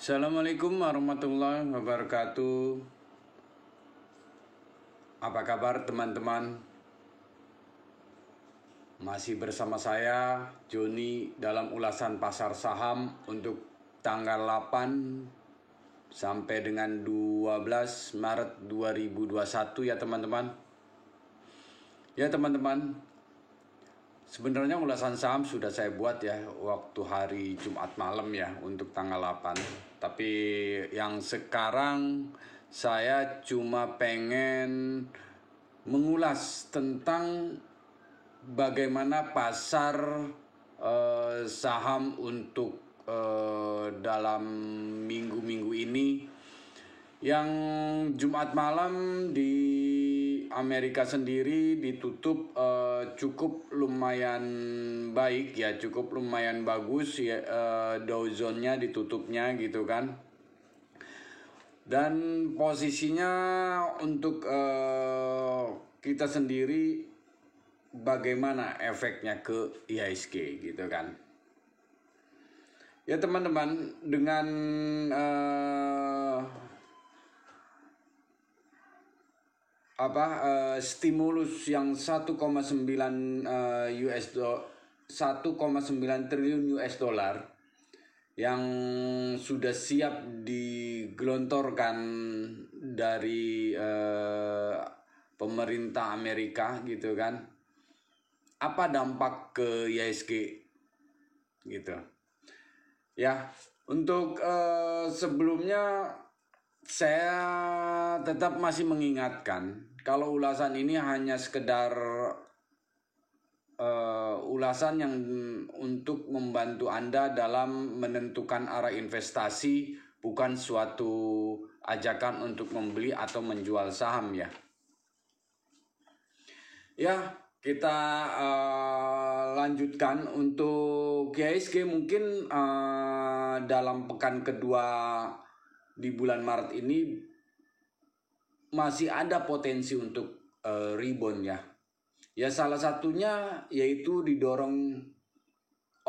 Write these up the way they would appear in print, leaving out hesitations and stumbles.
Assalamualaikum warahmatullahi wabarakatuh. Apa kabar teman-teman? Masih bersama saya Joni dalam ulasan pasar saham untuk tanggal 8 sampai dengan 12 Maret 2021 ya teman-teman. Ya teman-teman, sebenarnya ulasan saham sudah saya buat ya waktu hari Jumat malam ya untuk tanggal 8. Tapi yang sekarang saya cuma pengen mengulas tentang bagaimana pasar saham untuk dalam minggu-minggu ini. Yang Jumat malam di Amerika sendiri ditutup cukup lumayan baik ya, cukup lumayan bagus ya, Dow Jones-nya ditutupnya gitu kan. Dan posisinya untuk kita sendiri bagaimana efeknya ke IHSG gitu kan. Ya teman-teman, dengan stimulus yang 1,9 triliun US dollar yang sudah siap digelontorkan dari pemerintah Amerika gitu kan. Apa dampak ke IHSG gitu. Ya, untuk sebelumnya saya tetap masih mengingatkan kalau ulasan ini hanya sekedar ulasan yang untuk membantu Anda dalam menentukan arah investasi, bukan suatu ajakan untuk membeli atau menjual saham ya. Ya, kita lanjutkan untuk IHSG mungkin dalam pekan kedua di bulan Maret ini masih ada potensi untuk rebound ya. Ya salah satunya yaitu didorong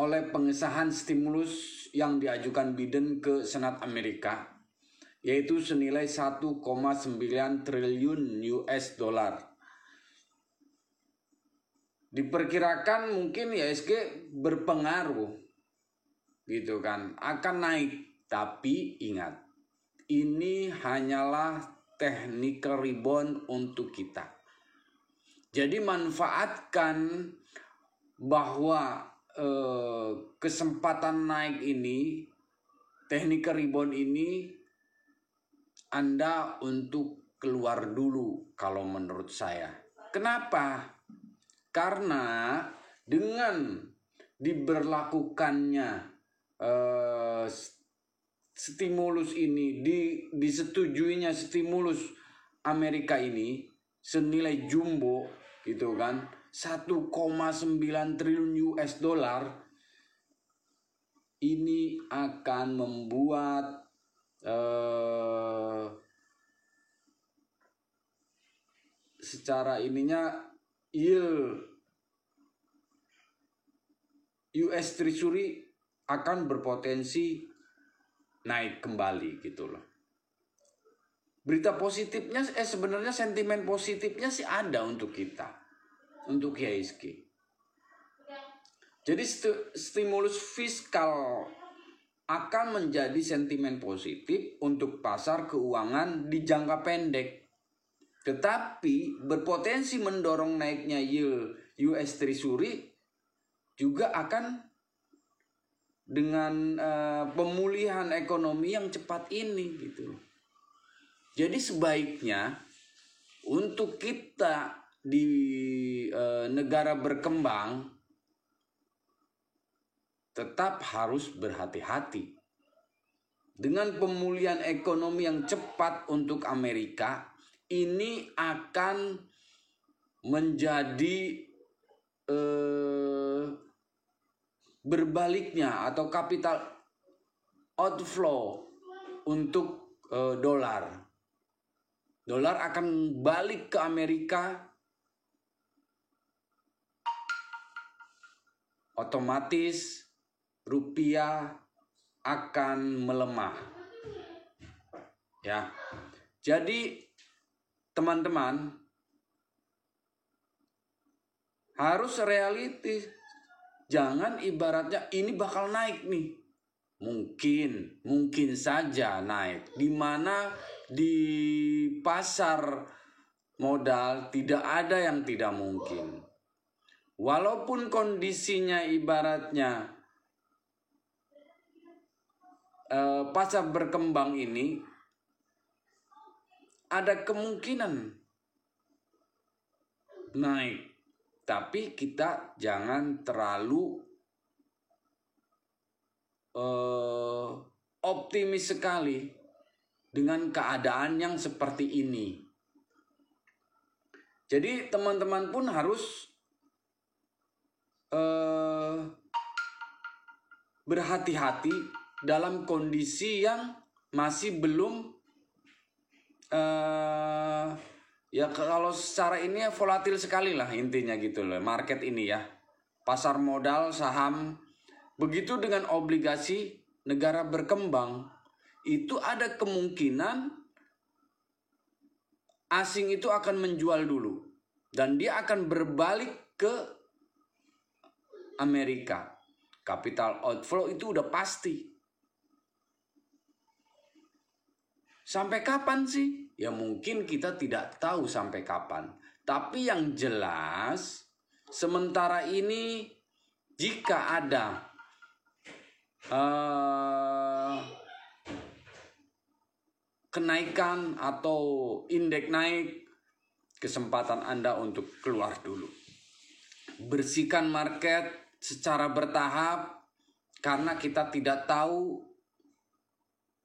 oleh pengesahan stimulus yang diajukan Biden ke Senat Amerika, yaitu senilai 1,9 triliun US dollar. Diperkirakan mungkin IHSG berpengaruh gitu kan, akan naik. Tapi ingat, ini hanyalah technical rebound untuk kita. Jadi manfaatkan bahwa kesempatan naik ini, technical rebound ini, Anda untuk keluar dulu kalau menurut saya. Kenapa? Karena dengan diberlakukannya stimulus ini, disetujuinya stimulus Amerika ini senilai jumbo gitu kan, 1,9 triliun US dollar, ini akan membuat secara ininya yield US Treasury akan berpotensi naik kembali gitu loh. Berita positifnya sebenarnya sentimen positifnya sih ada untuk kita, untuk IHSG. Jadi stimulus fiskal akan menjadi sentimen positif untuk pasar keuangan di jangka pendek. Tetapi berpotensi mendorong naiknya yield US Treasury juga akan dengan pemulihan ekonomi yang cepat ini gitu. Jadi sebaiknya untuk kita di negara berkembang tetap harus berhati-hati. Dengan pemulihan ekonomi yang cepat untuk Amerika, ini akan menjadi berbaliknya atau capital outflow untuk dolar. Dolar akan balik ke Amerika, otomatis rupiah akan melemah. Ya. Jadi teman-teman harus realistis. Jangan ibaratnya ini bakal naik nih. Mungkin saja naik. Di mana di pasar modal tidak ada yang tidak mungkin. Walaupun kondisinya ibaratnya pasar berkembang ini ada kemungkinan naik, tapi kita jangan terlalu optimis sekali dengan keadaan yang seperti ini. Jadi teman-teman pun harus berhati-hati dalam kondisi yang masih belum ya kalau secara ini ya volatil sekali lah intinya gitu loh market ini ya. Pasar modal, saham, begitu dengan obligasi negara berkembang, itu ada kemungkinan asing itu akan menjual dulu dan dia akan berbalik ke Amerika. Capital outflow itu udah pasti. Sampai kapan sih? Ya mungkin kita tidak tahu sampai kapan. Tapi yang jelas sementara ini jika ada kenaikan atau indeks naik, kesempatan Anda untuk keluar dulu. Bersihkan market secara bertahap karena kita tidak tahu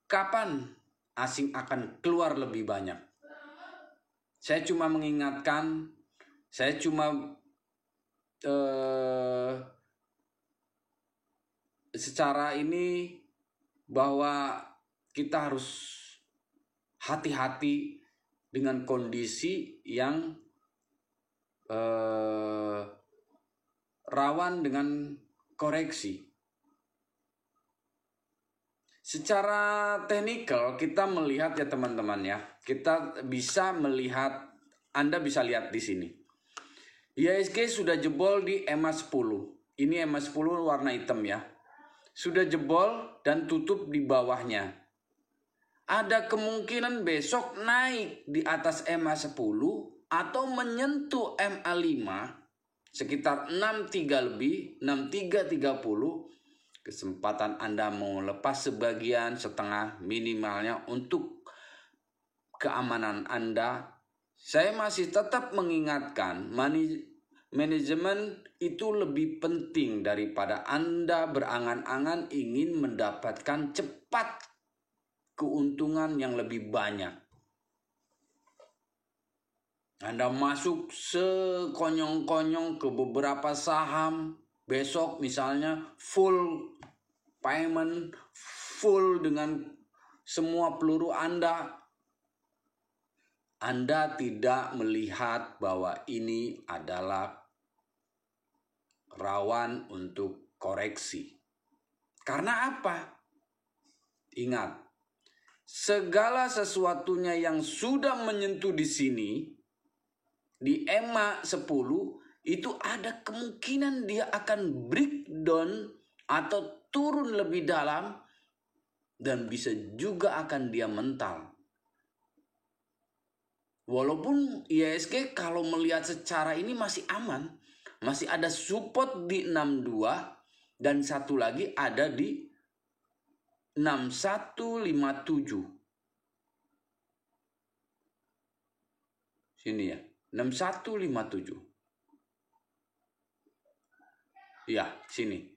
kapan asing akan keluar lebih banyak. Saya cuma mengingatkan, saya cuma secara ini bahwa kita harus hati-hati dengan kondisi yang rawan dengan koreksi. Secara teknikal kita melihat ya teman-teman ya, kita bisa melihat, Anda bisa lihat di sini. IHSG sudah jebol di EMA 10. Ini EMA 10 warna hitam ya. Sudah jebol dan tutup di bawahnya. Ada kemungkinan besok naik di atas EMA 10 atau menyentuh MA 5 sekitar 63 lebih, 6330. Kesempatan Anda mau lepas sebagian setengah minimalnya untuk keamanan Anda. Saya masih tetap mengingatkan manajemen itu lebih penting daripada Anda berangan-angan ingin mendapatkan cepat keuntungan yang lebih banyak. Anda masuk sekonyong-konyong ke beberapa saham, besok misalnya full payment, full dengan semua peluru Anda tidak melihat bahwa ini adalah rawan untuk koreksi. Karena apa? Ingat, segala sesuatunya yang sudah menyentuh di sini, di EMA 10, itu ada kemungkinan dia akan breakdown atau turun lebih dalam dan bisa juga akan dia mental. Walaupun IHSG kalau melihat secara ini masih aman, masih ada support di 62 dan satu lagi ada di 6157. Sini ya, 6157. Ya, sini.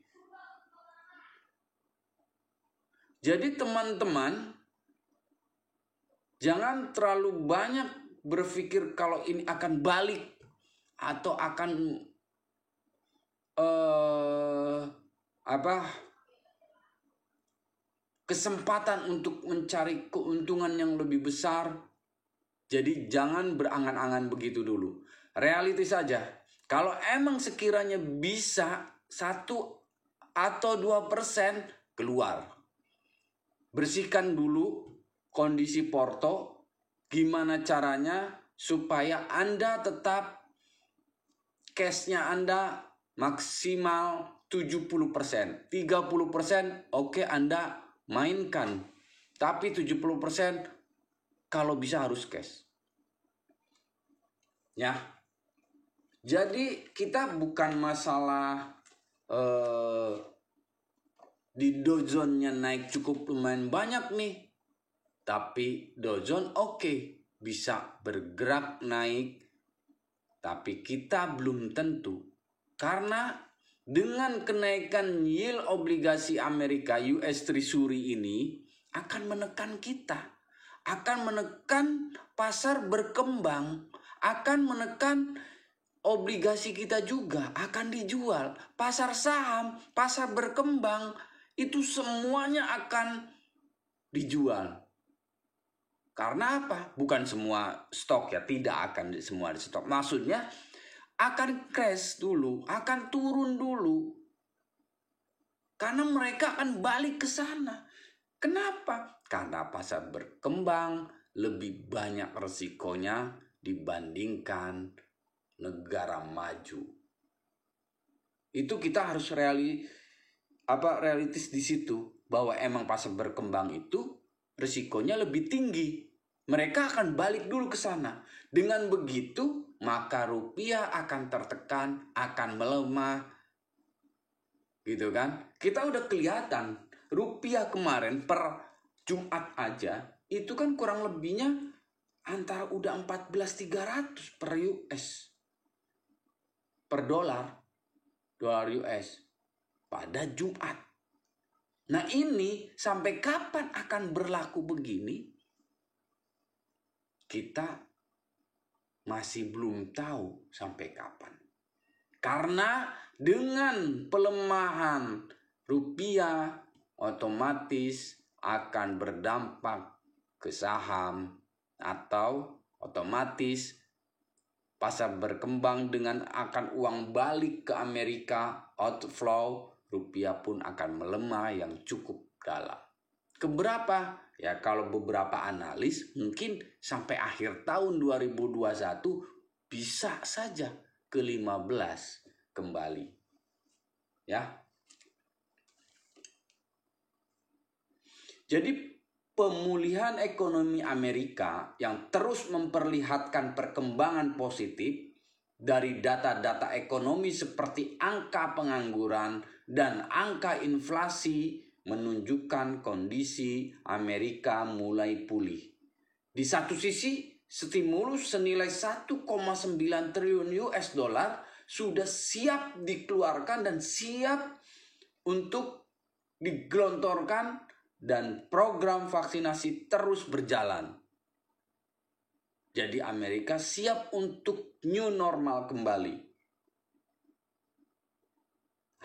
Jadi teman-teman, jangan terlalu banyak berpikir kalau ini akan balik atau akan kesempatan untuk mencari keuntungan yang lebih besar. Jadi jangan berangan-angan begitu dulu. Realiti saja. Kalau emang sekiranya bisa 1 atau 2% keluar. bersihkan dulu kondisi porto. Gimana caranya supaya Anda tetap cashnya Anda maksimal 70%. 30% oke Anda mainkan. Tapi 70% kalau bisa harus cash. Ya. Jadi kita bukan masalah di Dow Jones-nya naik cukup lumayan banyak nih. Tapi Dow Jones oke, bisa bergerak naik. Tapi kita belum tentu. Karena dengan kenaikan yield obligasi Amerika US Treasury ini akan menekan kita. Akan menekan pasar berkembang. Akan menekan obligasi kita juga akan dijual. Pasar saham, pasar berkembang itu semuanya akan dijual. Karena apa? Bukan semua stok ya, tidak akan semua di stok. Maksudnya akan crash dulu, akan turun dulu. Karena mereka akan balik ke sana. Kenapa? Karena pasar berkembang lebih banyak resikonya dibandingkan negara maju. Itu kita harus realistis di situ, bahwa emang pasar berkembang itu risikonya lebih tinggi. Mereka akan balik dulu ke sana. Dengan begitu, maka rupiah akan tertekan, akan melemah. Gitu kan? Kita udah kelihatan rupiah kemarin per Jumat aja itu kan kurang lebihnya antara udah 14.300 per US. Per dolar US pada Jumat. Nah ini sampai kapan akan berlaku begini? Kita masih belum tahu sampai kapan. Karena dengan pelemahan rupiah otomatis akan berdampak ke saham atau otomatis pasar berkembang dengan akan uang balik ke Amerika outflow. Rupiah pun akan melemah yang cukup dalam. Keberapa? Ya kalau beberapa analis mungkin sampai akhir tahun 2021 bisa saja ke 15 kembali. Ya. Jadi pemulihan ekonomi Amerika yang terus memperlihatkan perkembangan positif dari data-data ekonomi seperti angka pengangguran dan angka inflasi menunjukkan kondisi Amerika mulai pulih. Di satu sisi, stimulus senilai 1,9 triliun US dollar sudah siap dikeluarkan dan siap untuk digelontorkan dan program vaksinasi terus berjalan. Jadi Amerika siap untuk new normal kembali.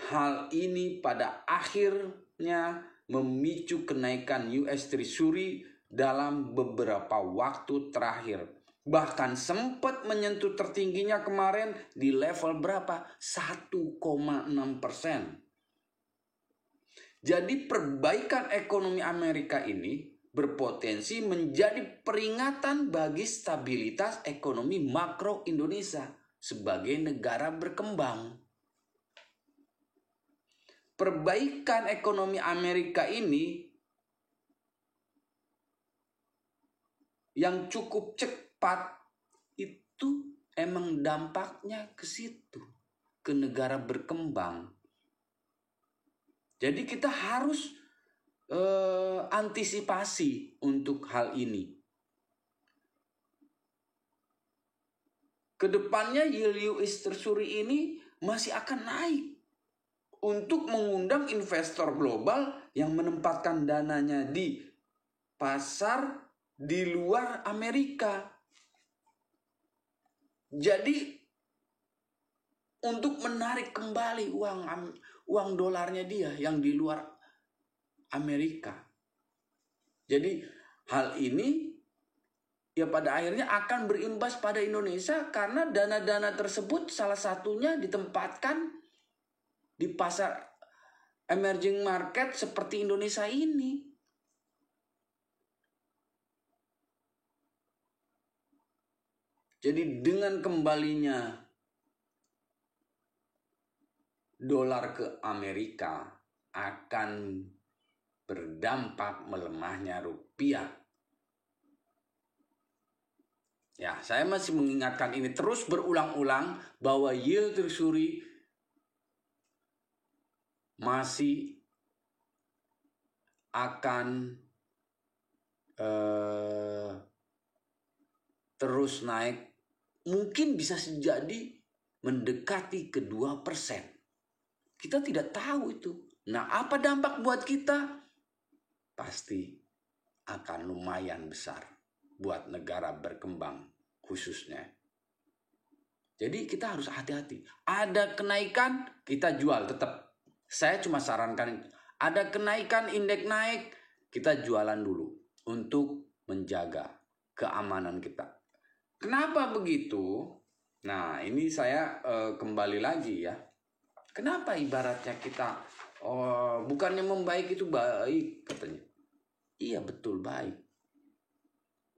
Hal ini pada akhirnya memicu kenaikan US Treasury dalam beberapa waktu terakhir. Bahkan sempat menyentuh tertingginya kemarin di level berapa? 1,6%. Jadi perbaikan ekonomi Amerika ini berpotensi menjadi peringatan bagi stabilitas ekonomi makro Indonesia sebagai negara berkembang. Perbaikan ekonomi Amerika ini yang cukup cepat itu emang dampaknya ke situ, ke negara berkembang. Jadi kita harus antisipasi untuk hal ini. Kedepannya yield US Treasury ini masih akan naik untuk mengundang investor global yang menempatkan dananya di pasar di luar Amerika. Jadi untuk menarik kembali uang dolarnya dia yang di luar Amerika. Jadi hal ini ya pada akhirnya akan berimbas pada Indonesia karena dana-dana tersebut salah satunya ditempatkan di pasar emerging market seperti Indonesia ini. Jadi dengan kembalinya dolar ke Amerika akan berdampak melemahnya rupiah. Ya, saya masih mengingatkan ini terus berulang-ulang bahwa yield treasury masih akan terus naik, mungkin bisa jadi mendekati ke 2%. Kita tidak tahu itu. Nah, apa dampak buat kita? Pasti akan lumayan besar buat negara berkembang khususnya. Jadi kita harus hati-hati. Ada kenaikan, kita jual tetap. Saya cuma sarankan, ada kenaikan indeks naik, kita jualan dulu untuk menjaga keamanan kita. Kenapa begitu? Nah, ini saya kembali lagi ya. Kenapa ibaratnya kita bukannya membaik itu baik katanya. Iya betul baik.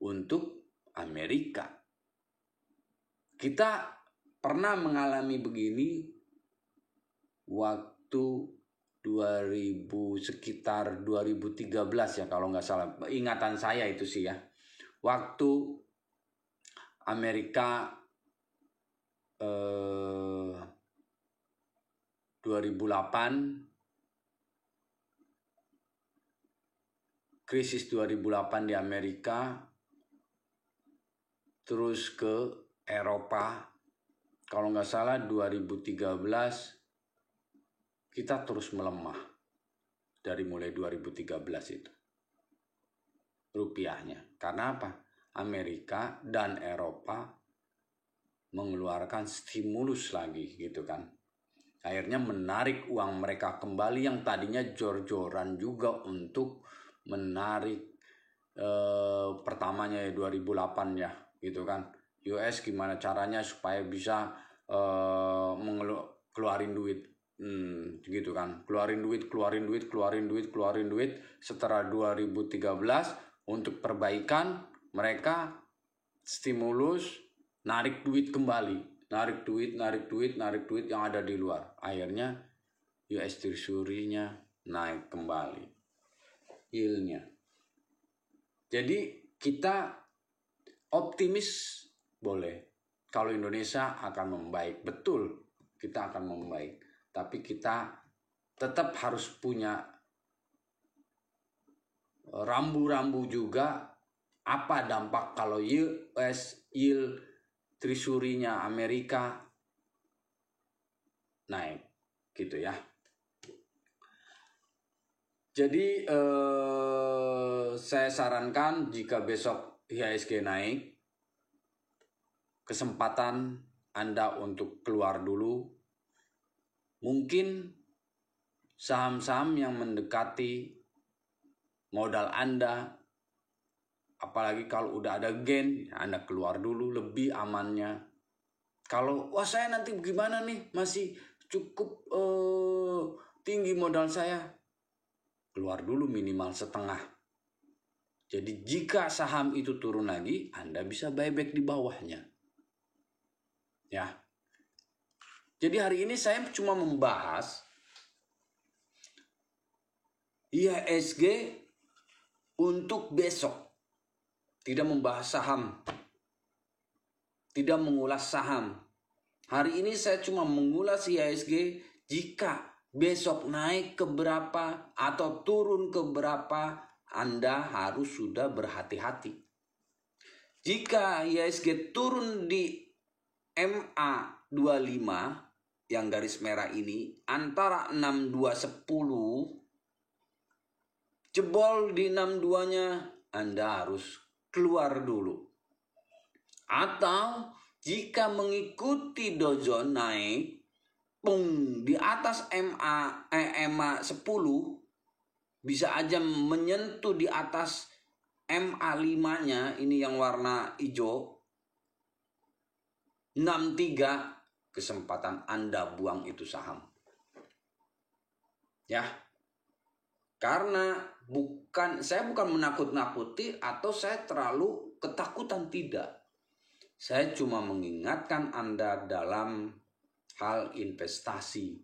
Untuk Amerika. Kita pernah mengalami begini waktu sekitar 2013 ya kalau nggak salah. Ingatan saya itu sih ya. Waktu Amerika 2008, krisis 2008 di Amerika, terus ke Eropa, kalau nggak salah 2013 kita terus melemah dari mulai 2013 itu rupiahnya. Karena apa? Amerika dan Eropa mengeluarkan stimulus lagi gitu kan. Akhirnya menarik uang mereka kembali yang tadinya jor-joran juga untuk menarik pertamanya ya 2008 ya gitu kan. US gimana caranya supaya bisa keluarin duit gitu kan. Keluarin duit setelah 2013 untuk perbaikan mereka stimulus narik duit kembali, narik duit yang ada di luar. Akhirnya US Treasury-nya naik kembali yield-nya. Jadi kita optimis boleh kalau Indonesia akan membaik. Betul, kita akan membaik. Tapi kita tetap harus punya rambu-rambu juga apa dampak kalau US yield Treasury-nya Amerika naik gitu ya. Jadi saya sarankan jika besok IHSG naik, kesempatan Anda untuk keluar dulu. Mungkin saham-saham yang mendekati modal Anda, apalagi kalau udah ada gain, Anda keluar dulu lebih amannya. Kalau saya nanti gimana nih, masih cukup tinggi modal saya, keluar dulu minimal setengah. Jadi jika saham itu turun lagi, Anda bisa buyback di bawahnya. Ya. Jadi hari ini saya cuma membahas IHSG untuk besok. Tidak membahas saham. Tidak mengulas saham. Hari ini saya cuma mengulas IHSG jika besok naik ke berapa atau turun ke berapa, Anda harus sudah berhati-hati. Jika IHSG turun di MA25 yang garis merah ini antara 6210 jebol di 62-nya, Anda harus keluar dulu. Atau jika mengikuti Dow Jones naik di atas MA 10 bisa aja menyentuh di atas MA5-nya, ini yang warna hijau 63, kesempatan Anda buang itu saham. Ya. Karena saya bukan menakut-nakuti atau saya terlalu ketakutan, tidak. Saya cuma mengingatkan Anda dalam hal investasi.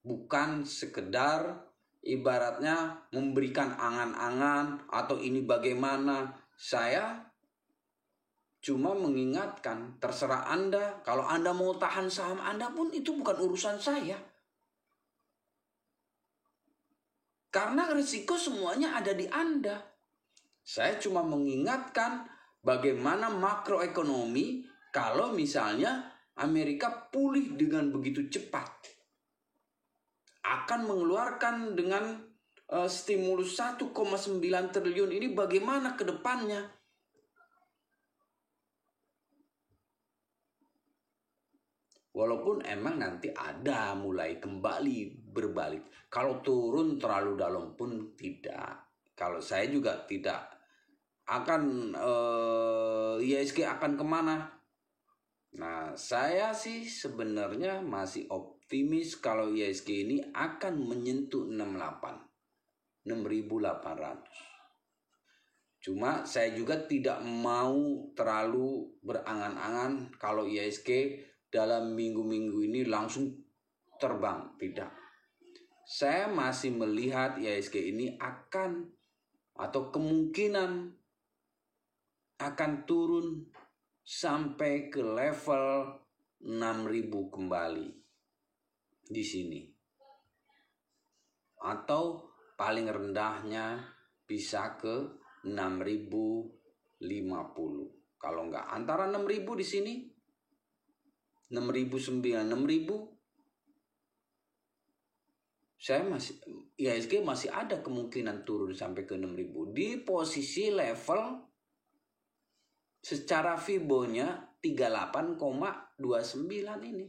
Bukan sekedar ibaratnya memberikan angan-angan atau ini bagaimana. Saya cuma mengingatkan, terserah Anda. Kalau Anda mau tahan saham Anda pun itu bukan urusan saya. Karena risiko semuanya ada di Anda. Saya cuma mengingatkan bagaimana makroekonomi kalau misalnya Amerika pulih dengan begitu cepat. Akan mengeluarkan dengan stimulus 1,9 triliun ini bagaimana ke depannya. Walaupun emang nanti ada mulai kembali berbalik. Kalau turun terlalu dalam pun tidak. Kalau saya juga tidak akan IHSG akan kemana. Nah, saya sih sebenarnya masih optimis kalau IHSG ini akan menyentuh 6.800. Cuma saya juga tidak mau terlalu berangan-angan kalau IHSG dalam minggu-minggu ini langsung terbang. Tidak. Saya masih melihat IHSG ini akan atau kemungkinan akan turun sampai ke level 6.000 kembali di sini. Atau paling rendahnya bisa ke 6.050. Kalau enggak antara 6.000 di sini 6.009, 6.000 saya masih IHSG masih ada kemungkinan turun sampai ke 6.000 di posisi level secara Fibo-nya 38,29 ini.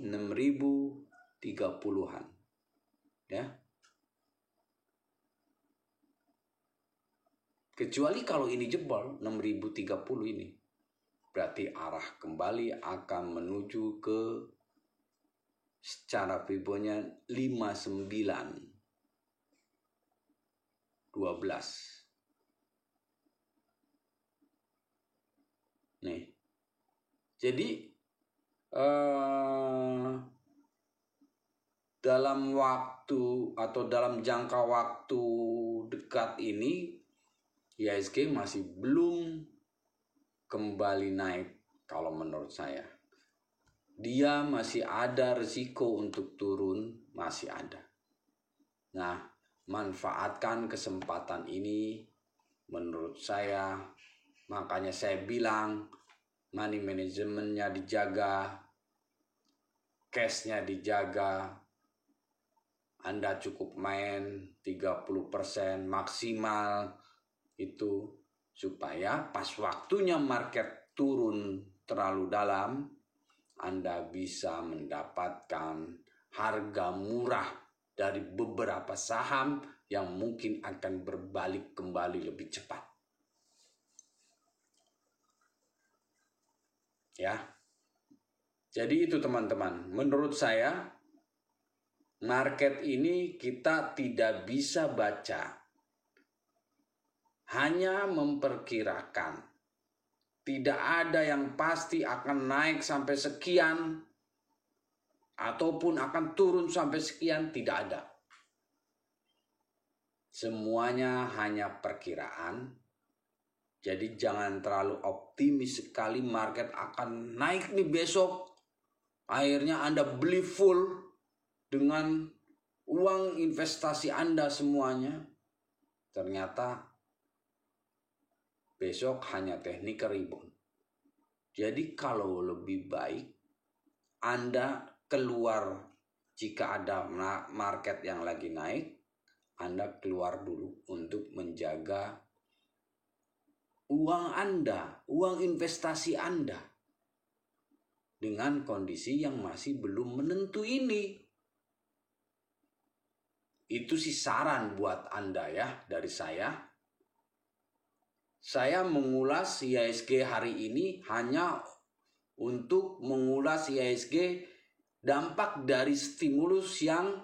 6.030-an. Ya. Kecuali kalau ini jebol 6.030 ini. Berarti arah kembali akan menuju ke secara Fibo-nya 59.12. Nih. Jadi dalam waktu atau dalam jangka waktu dekat ini IHSG masih belum kembali naik kalau menurut saya. Dia masih ada risiko untuk turun, masih ada. Nah, manfaatkan kesempatan ini menurut saya. Makanya saya bilang money manajemennya dijaga, cashnya dijaga. Anda cukup main 30% maksimal itu supaya pas waktunya market turun terlalu dalam, Anda bisa mendapatkan harga murah dari beberapa saham yang mungkin akan berbalik kembali lebih cepat. Ya. Jadi itu teman-teman, menurut saya market ini kita tidak bisa baca. Hanya memperkirakan. Tidak ada yang pasti akan naik sampai sekian ataupun akan turun sampai sekian, tidak ada. Semuanya hanya perkiraan. Jadi jangan terlalu optimis sekali market akan naik nih besok. Akhirnya Anda beli full dengan uang investasi Anda semuanya. Ternyata besok hanya technical rebound. Jadi kalau lebih baik Anda keluar jika ada market yang lagi naik, Anda keluar dulu untuk menjaga uang Anda, uang investasi Anda dengan kondisi yang masih belum menentu ini. Itu sih saran buat Anda ya dari saya. Saya mengulas IHSG hari ini hanya untuk mengulas IHSG dampak dari stimulus yang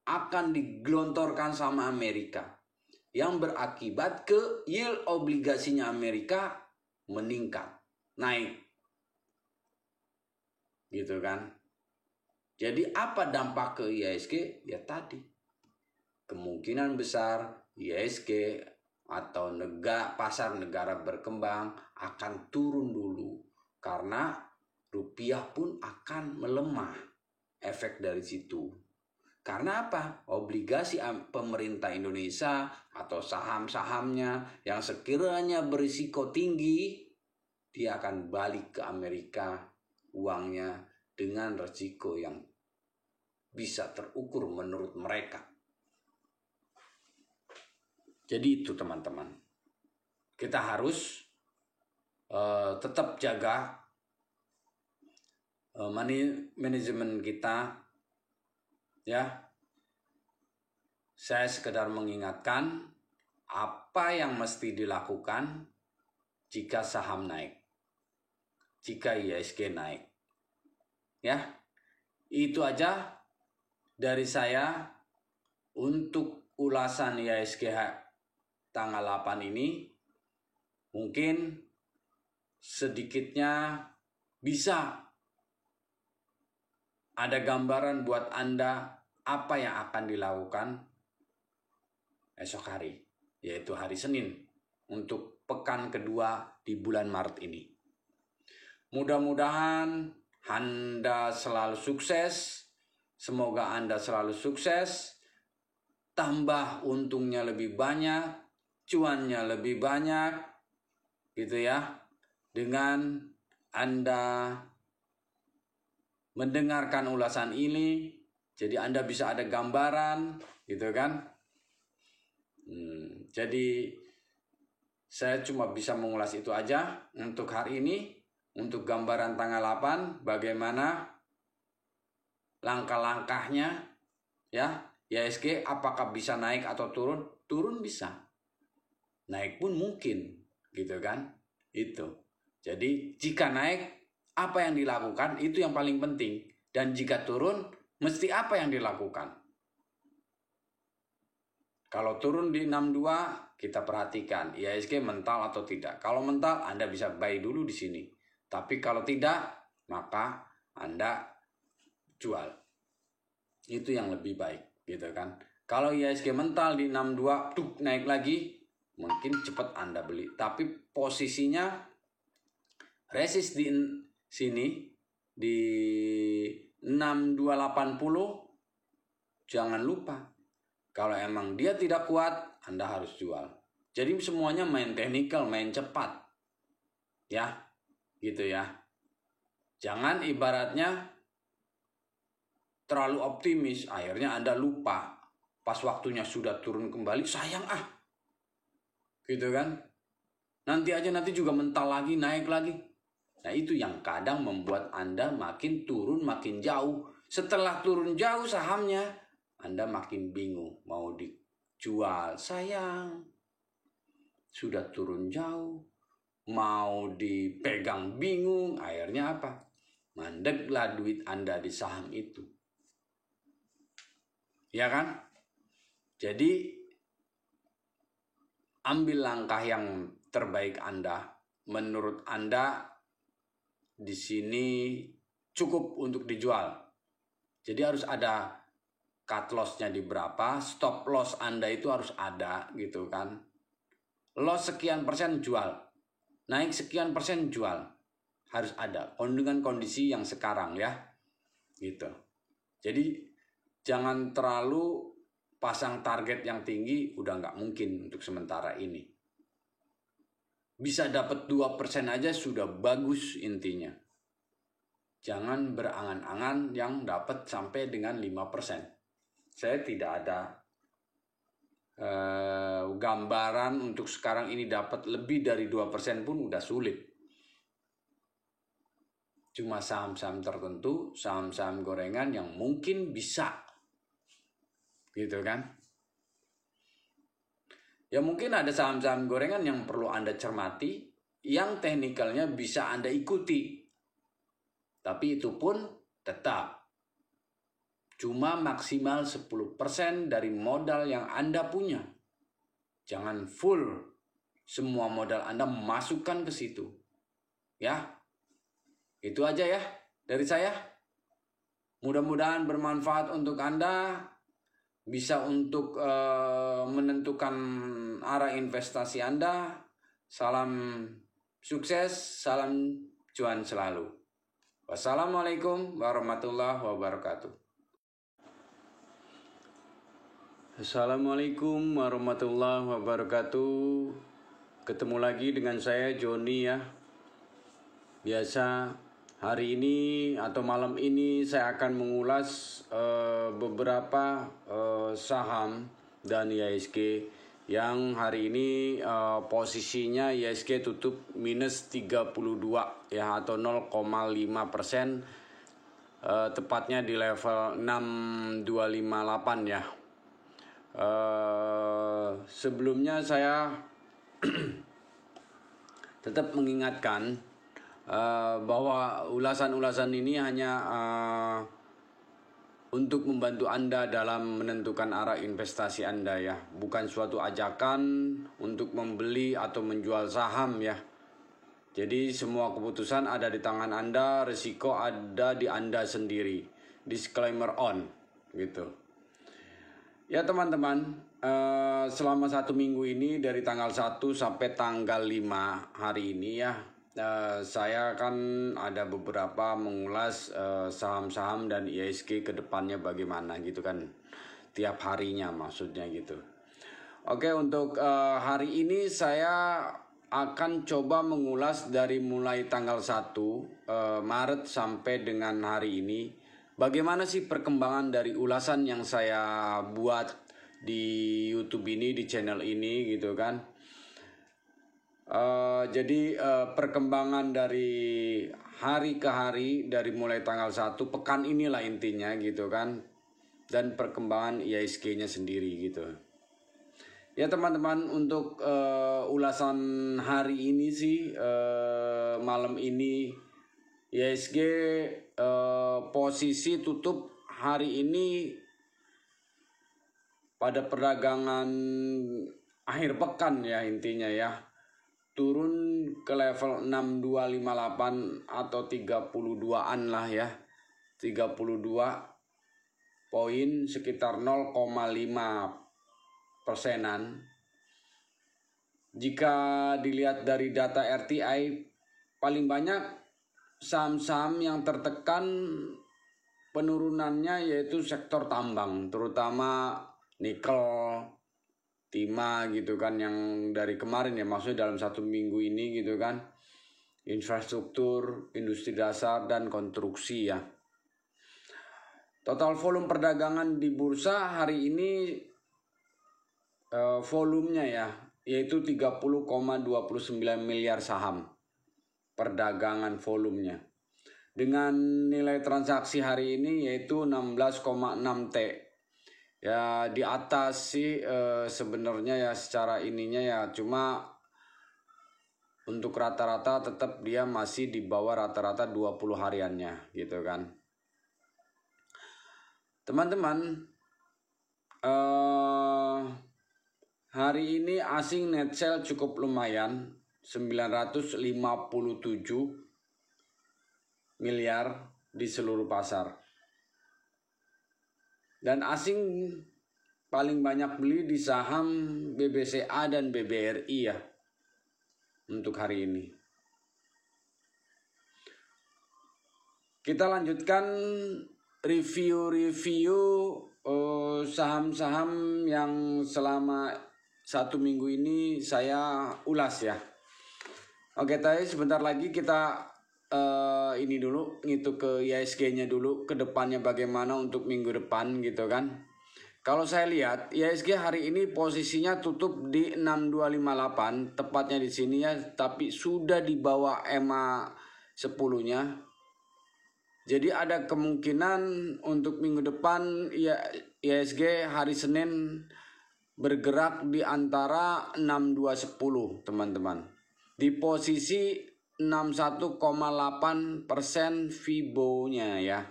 akan digelontorkan sama Amerika. yang berakibat ke yield obligasinya Amerika meningkat, naik. Gitu kan. Jadi apa dampak ke IHSG? Ya tadi, kemungkinan besar IHSG atau pasar negara berkembang akan turun dulu karena rupiah pun akan melemah. Efek dari situ. Karena apa? Obligasi pemerintah Indonesia atau saham-sahamnya yang sekiranya berisiko tinggi, dia akan balik ke Amerika uangnya dengan risiko yang bisa terukur menurut mereka. Jadi itu teman-teman. Kita harus tetap jaga money management kita, ya. Saya sekedar mengingatkan apa yang mesti dilakukan jika saham naik, jika IHSG naik. Ya, itu aja dari saya untuk ulasan IHSG tanggal 8 ini. Mungkin sedikitnya bisa ada gambaran buat Anda apa yang akan dilakukan esok hari, yaitu hari Senin, untuk pekan kedua di bulan Maret ini. Mudah-mudahan Anda selalu sukses, semoga Anda selalu sukses, tambah untungnya lebih banyak, cuannya lebih banyak, gitu ya, dengan Anda mendengarkan ulasan ini. Jadi Anda bisa ada gambaran, gitu kan. Jadi saya cuma bisa mengulas itu aja untuk hari ini. Untuk gambaran tanggal 8, bagaimana langkah-langkahnya, ya. IHSG apakah bisa naik atau turun? Turun bisa. Naik pun mungkin, gitu kan. Itu. Jadi jika naik, apa yang dilakukan? Itu yang paling penting. Dan jika turun, mesti apa yang dilakukan? Kalau turun di 62, kita perhatikan IHSG mental atau tidak. Kalau mental, Anda bisa buy dulu di sini. Tapi kalau tidak, maka Anda jual. Itu yang lebih baik, gitu kan. Kalau IHSG mental di 62, naik lagi, mungkin cepat Anda beli. Tapi posisinya resist di sini di 6280, jangan lupa. Kalau emang dia tidak kuat, Anda harus jual. Jadi semuanya main technical, main cepat. Ya, gitu ya. Jangan ibaratnya terlalu optimis, akhirnya Anda lupa. Pas waktunya sudah turun kembali, sayang gitu kan. Nanti juga mental lagi, naik lagi. Nah itu yang kadang membuat Anda makin turun makin jauh. Setelah turun jauh sahamnya, Anda makin bingung mau dijual. Sayang, sudah turun jauh, mau dipegang bingung. Akhirnya apa? Mandeklah duit Anda di saham itu. Ya kan? Jadi ambil langkah yang terbaik Anda. Menurut Anda di sini cukup untuk dijual. Jadi harus ada cut loss-nya di berapa, stop loss Anda itu harus ada, gitu kan. Loss sekian persen jual, naik sekian persen jual, harus ada dengan kondisi yang sekarang, ya, gitu. Jadi jangan terlalu pasang target yang tinggi, udah nggak mungkin untuk sementara ini. Bisa dapat 2% aja sudah bagus intinya. Jangan berangan-angan yang dapat sampai dengan 5%. Saya tidak ada gambaran untuk sekarang ini dapat lebih dari 2% pun udah sulit. Cuma saham-saham tertentu, saham-saham gorengan yang mungkin bisa, gitu kan. Ya mungkin ada saham-saham gorengan yang perlu Anda cermati, yang teknikalnya bisa Anda ikuti. Tapi itu pun tetap cuma maksimal 10% dari modal yang Anda punya. Jangan full semua modal Anda masukkan ke situ. Ya. Itu aja ya dari saya. Mudah-mudahan bermanfaat untuk Anda. Bisa untuk menentukan arah investasi Anda. Salam sukses, salam cuan selalu. Wassalamualaikum warahmatullahi wabarakatuh. Assalamualaikum warahmatullahi wabarakatuh. Ketemu lagi dengan saya Joni ya. Biasa hari ini atau malam ini saya akan mengulas beberapa saham dan IHSG yang hari ini posisinya IHSG tutup minus 32 ya atau 0,5%, tepatnya di level 6258 ya. Sebelumnya saya tetap mengingatkan bahwa ulasan-ulasan ini hanya untuk membantu Anda dalam menentukan arah investasi Anda ya, bukan suatu ajakan untuk membeli atau menjual saham ya. Jadi semua keputusan ada di tangan Anda, risiko ada di Anda sendiri. Disclaimer on gitu. Ya teman-teman, selama 1 minggu ini dari tanggal 1 sampai tanggal 5 hari ini ya, saya kan ada beberapa mengulas saham-saham dan IHSG ke depannya bagaimana gitu kan, tiap harinya maksudnya gitu. Oke, untuk hari ini saya akan coba mengulas dari mulai tanggal 1 Maret sampai dengan hari ini. Bagaimana sih perkembangan dari ulasan yang saya buat di YouTube ini, di channel ini gitu kan. Jadi perkembangan dari hari ke hari, dari mulai tanggal 1 pekan inilah intinya gitu kan. Dan perkembangan IHSG-nya sendiri gitu. Ya teman-teman, untuk ulasan hari ini sih malam ini IHSG posisi tutup hari ini pada perdagangan akhir pekan ya intinya ya, turun ke level 6258 atau 32-an lah ya, 32 poin, sekitar 0,5 persenan. Jika dilihat dari data RTI, paling banyak saham-saham yang tertekan penurunannya yaitu sektor tambang, terutama nikel, timah gitu kan, yang dari kemarin ya, maksudnya dalam 1 minggu ini gitu kan, infrastruktur, industri dasar dan konstruksi ya. Total volume perdagangan di bursa hari ini volumenya ya, yaitu 30,29 miliar saham perdagangan volumenya, dengan nilai transaksi hari ini yaitu 16,6 T. Ya di atas sih sebenarnya ya secara ininya ya, cuma untuk rata-rata tetap dia masih di bawah rata-rata 20 hariannya gitu kan. Teman-teman, hari ini asing net sale cukup lumayan, 957 miliar di seluruh pasar. Dan asing paling banyak beli di saham BBCA dan BBRI ya untuk hari ini. Kita lanjutkan review saham-saham yang selama 1 minggu ini saya ulas ya. Oke, tadi sebentar lagi kita ini dulu, ngitung ke IHSG-nya dulu, ke depannya bagaimana untuk minggu depan gitu kan. Kalau saya lihat IHSG hari ini posisinya tutup di 6258, tepatnya di sini ya, tapi sudah di bawah EMA 10-nya. Jadi ada kemungkinan untuk minggu depan ya IHSG hari Senin bergerak di antara 6210 teman-teman. Di posisi 61,8% Fibo-nya ya,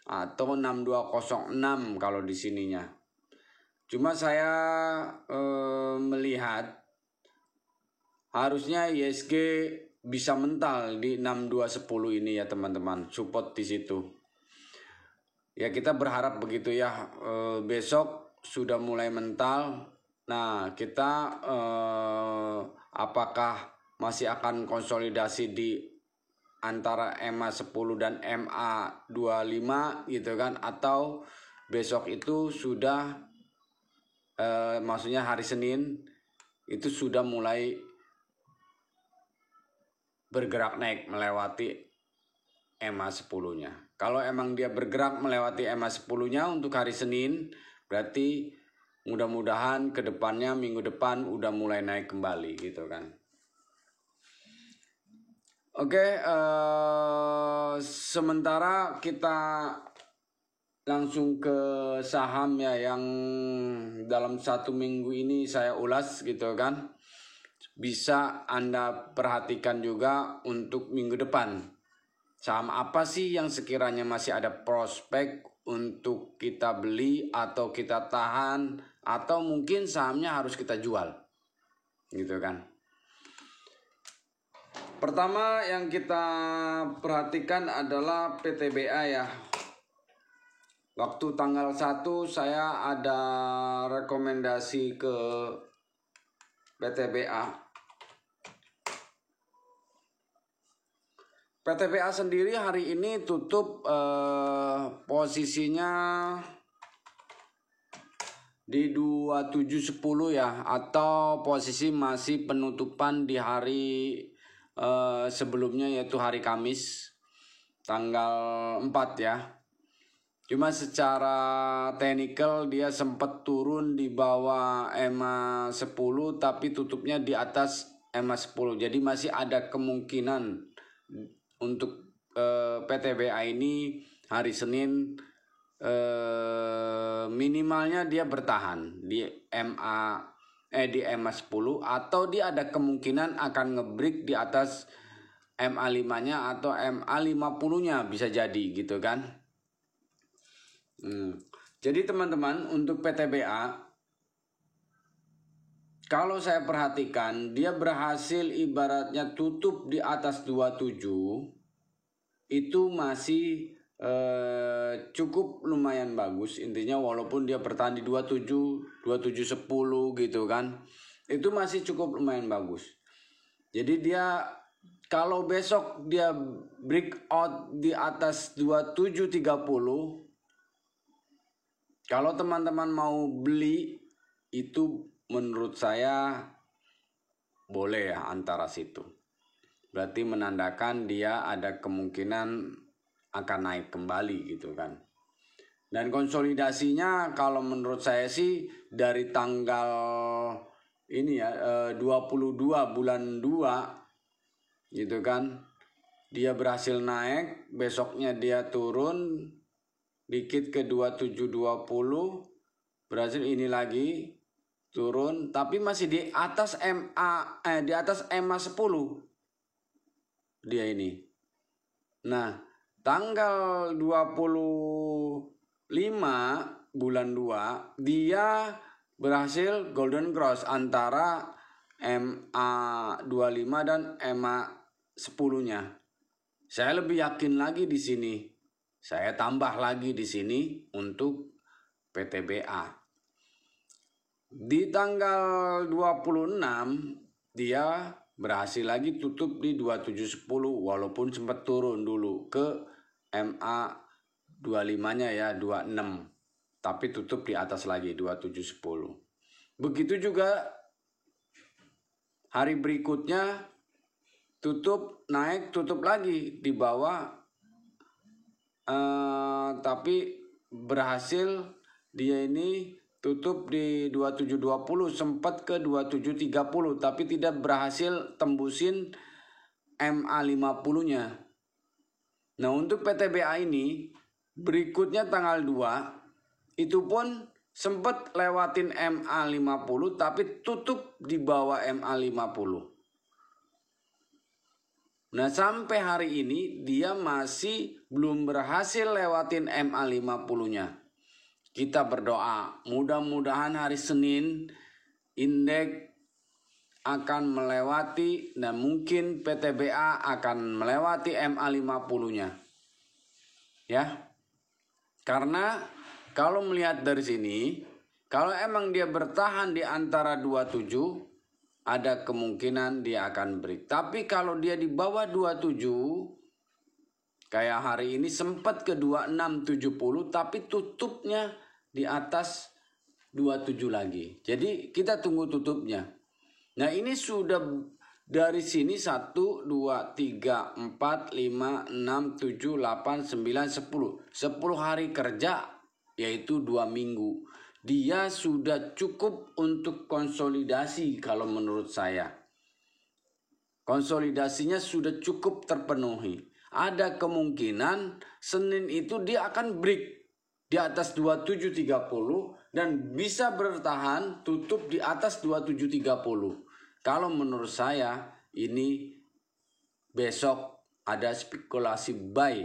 atau 6206 kalau di sininya. Cuma saya melihat harusnya ISG bisa mental di 6210 ini ya teman-teman, support di situ. Ya kita berharap begitu ya, besok sudah mulai mental. Nah kita apakah masih akan konsolidasi di antara MA10 dan MA25 gitu kan, atau besok itu sudah maksudnya hari Senin itu sudah mulai bergerak naik melewati MA10-nya. Kalau emang dia bergerak melewati MA10-nya untuk hari Senin, berarti mudah-mudahan ke depannya minggu depan udah mulai naik kembali gitu kan. Oke, sementara kita langsung ke saham ya yang dalam 1 minggu ini saya ulas gitu kan. Bisa Anda perhatikan juga untuk minggu depan. Saham apa sih yang sekiranya masih ada prospek untuk kita beli atau kita tahan, atau mungkin sahamnya harus kita jual gitu kan. Pertama yang kita perhatikan adalah PTBA ya. Waktu tanggal 1 saya ada rekomendasi ke PTBA. PTBA sendiri hari ini tutup posisinya di 2710 ya, atau posisi masih penutupan di hari sebelumnya yaitu hari Kamis tanggal 4 ya. Cuma secara teknikal dia sempat turun di bawah MA10 tapi tutupnya di atas MA10. Jadi masih ada kemungkinan untuk PTBA ini hari Senin minimalnya dia bertahan di MA10, atau dia ada kemungkinan akan ngebreak di atas MA5-nya atau MA50-nya bisa jadi gitu kan. Jadi teman-teman, untuk PTBA kalau saya perhatikan dia berhasil ibaratnya tutup di atas 27, itu masih cukup lumayan bagus intinya, walaupun dia bertahan di 27, 2710 gitu kan. Itu masih cukup lumayan bagus. Jadi dia kalau besok dia breakout di atas 2730, kalau teman-teman mau beli itu menurut saya boleh ya antara situ. Berarti menandakan dia ada kemungkinan akan naik kembali gitu kan. Dan konsolidasinya kalau menurut saya sih dari tanggal ini ya 22 bulan 2 gitu kan. Dia berhasil naik, besoknya dia turun dikit ke 2720, berhasil ini lagi turun tapi masih di atas di atas MA10 dia ini. Nah, tanggal 25 bulan 2 dia berhasil golden cross antara MA25 dan MA10-nya. Saya lebih yakin lagi di sini. Saya tambah lagi di sini untuk PTBA. Di tanggal 26 dia berhasil lagi tutup di 2710 walaupun sempat turun dulu ke MA25-nya ya 26. Tapi tutup di atas lagi 2710. Begitu juga hari berikutnya tutup naik, tutup lagi di bawah, tapi berhasil dia ini tutup di 2720, sempat ke 2730 tapi tidak berhasil tembusin MA50-nya. Nah, untuk PTBA ini berikutnya tanggal 2 itu pun sempat lewatin MA50 tapi tutup di bawah MA50. Nah, sampai hari ini dia masih belum berhasil lewatin MA50-nya. kita berdoa mudah-mudahan hari Senin indeks akan melewati dan mungkin PTBA akan melewati MA50-nya. Ya. Karena kalau melihat dari sini, kalau emang dia bertahan di antara 27, ada kemungkinan dia akan break. Tapi kalau dia di bawah 27, kayak hari ini sempat ke 2670 tapi tutupnya di atas 27 lagi. Jadi kita tunggu tutupnya. Nah ini sudah dari sini 1, 2, 3, 4, 5, 6, 7, 8, 9, 10. 10 hari kerja yaitu 2 minggu. Dia sudah cukup untuk konsolidasi kalau menurut saya. Konsolidasinya sudah cukup terpenuhi. Ada kemungkinan Senin itu dia akan break di atas 2730 dan bisa bertahan tutup di atas 2730. Kalau menurut saya ini besok ada spekulasi buy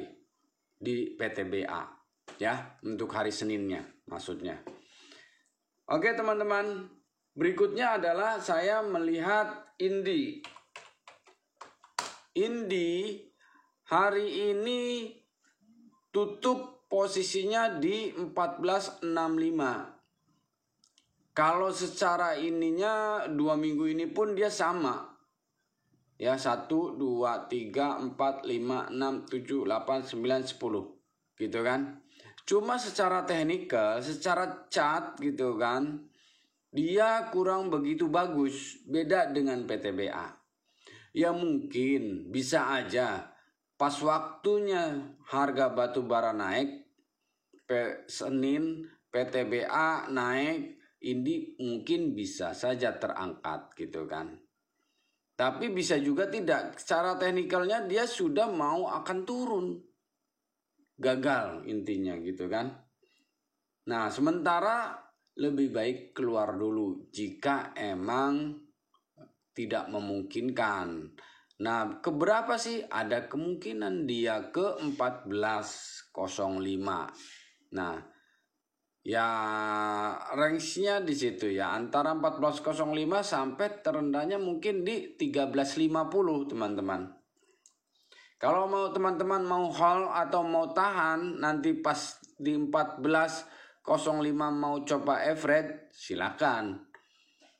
di PTBA ya untuk hari Seninnya maksudnya. Oke teman-teman, berikutnya adalah saya melihat Indi. Indi hari ini tutup posisinya di 1465. Kalau secara ininya 2 minggu ini pun dia sama. Ya 1, 2, 3, 4, 5, 6, 7, 8, 9, 10. Gitu kan. Cuma secara teknikal, secara chart gitu kan. Dia kurang begitu bagus. Beda dengan PTBA. Ya mungkin bisa aja pas waktunya harga batu bara naik. Senin PTBA naik. Ini mungkin bisa saja terangkat gitu kan. Tapi bisa juga tidak. Secara teknikalnya dia sudah mau akan turun. Gagal intinya gitu kan. Nah sementara lebih baik keluar dulu jika emang tidak memungkinkan. Nah keberapa sih? Ada kemungkinan dia ke 1405. Nah ya range-nya di situ ya antara 1405 sampai terendahnya mungkin di 1350 teman-teman. Kalau mau teman-teman mau hold atau mau tahan nanti pas di 1405 mau coba average silakan.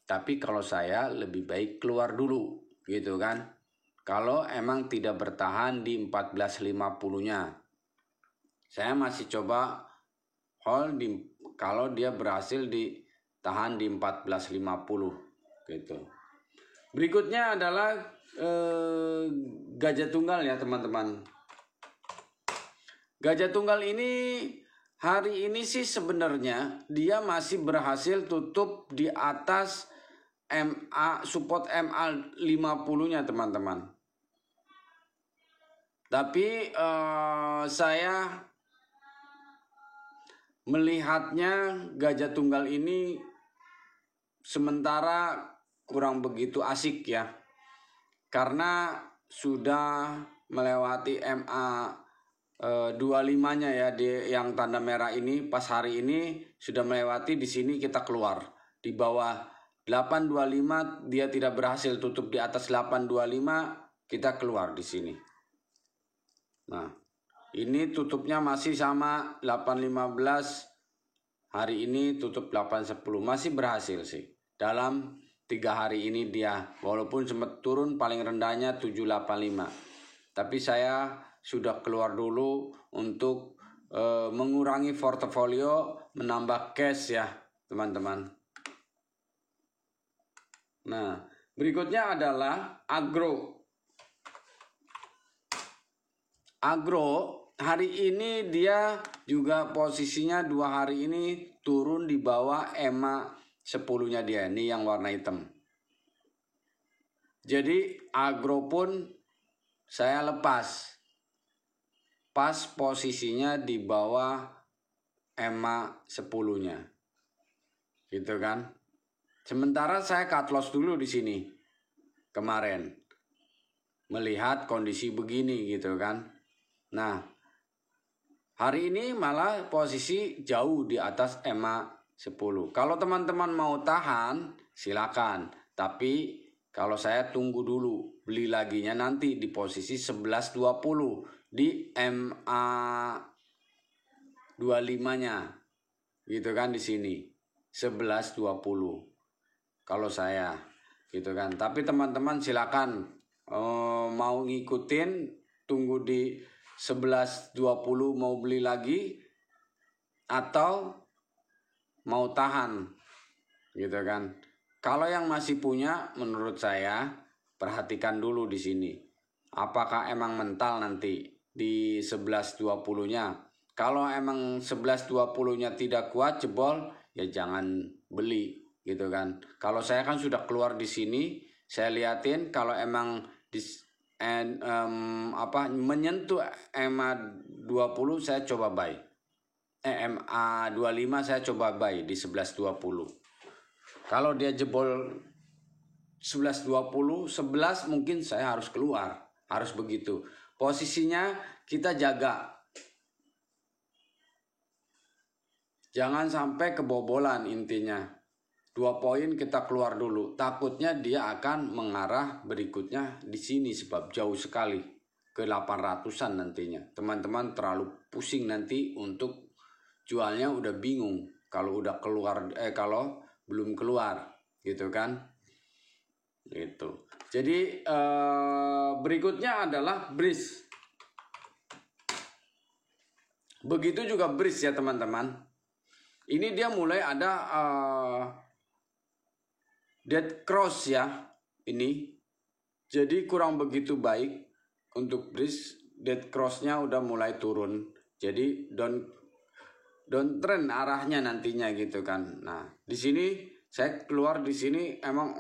Tapi kalau saya lebih baik keluar dulu gitu kan. Kalau emang tidak bertahan di 1450-nya. Saya masih coba hold di kalau dia berhasil ditahan di 1450 gitu. Berikutnya adalah gajah tunggal ya teman-teman. Gajah tunggal ini hari ini sih sebenarnya dia masih berhasil tutup di atas support MA 50-nya teman-teman. Tapi saya melihatnya gajah tunggal ini sementara kurang begitu asik ya. Karena sudah melewati MA 25-nya ya di yang tanda merah ini pas hari ini sudah melewati. Di sini kita keluar di bawah 825, dia tidak berhasil tutup di atas 825, kita keluar di sini. Nah ini tutupnya masih sama 8.15. Hari ini tutup 8.10. Masih berhasil sih. Dalam 3 hari ini dia. Walaupun sempat turun paling rendahnya 785. Tapi saya sudah keluar dulu untuk mengurangi portofolio. Menambah cash ya teman-teman. Nah berikutnya adalah agro. Agro hari ini dia juga posisinya 2 hari ini turun di bawah EMA 10-nya dia. Ini yang warna hitam. Jadi agro pun saya lepas. Pas posisinya di bawah EMA 10-nya. Gitu kan. Sementara saya cut loss dulu di sini. Kemarin. Melihat kondisi begini gitu kan. Nah, Hari ini malah posisi jauh di atas EMA 10. Kalau teman-teman mau tahan, silakan. Tapi kalau saya tunggu dulu, beli laginya nanti di posisi 11.20 di MA 25-nya. Gitu kan di sini. 11.20. Kalau saya gitu kan. Tapi teman-teman silakan mau ngikutin, tunggu di 11.20 mau beli lagi atau mau tahan gitu kan. Kalau yang masih punya, menurut saya perhatikan dulu di sini. Apakah emang mental nanti di 11.20-nya? Kalau emang 11.20-nya tidak kuat jebol, ya jangan beli gitu kan. Kalau saya kan sudah keluar di sini, saya liatin kalau emang menyentuh EMA 20 saya coba buy. EMA 25 saya coba buy di 11.20. Kalau dia jebol 11.20, 11 mungkin saya harus keluar. Harus begitu. Posisinya kita jaga. Jangan sampai kebobolan intinya. 2 poin kita keluar dulu. Takutnya dia akan mengarah berikutnya di sini sebab jauh sekali ke 800-an nantinya. Teman-teman terlalu pusing nanti untuk jualnya, udah bingung kalau udah keluar kalau belum keluar gitu kan. Gitu. Jadi berikutnya adalah bridge. Begitu juga bridge ya teman-teman. Ini dia mulai ada dead cross ya ini, jadi kurang begitu baik untuk bridge. Dead crossnya udah mulai turun, jadi down trend arahnya nantinya gitu kan. Nah di sini saya keluar di sini emang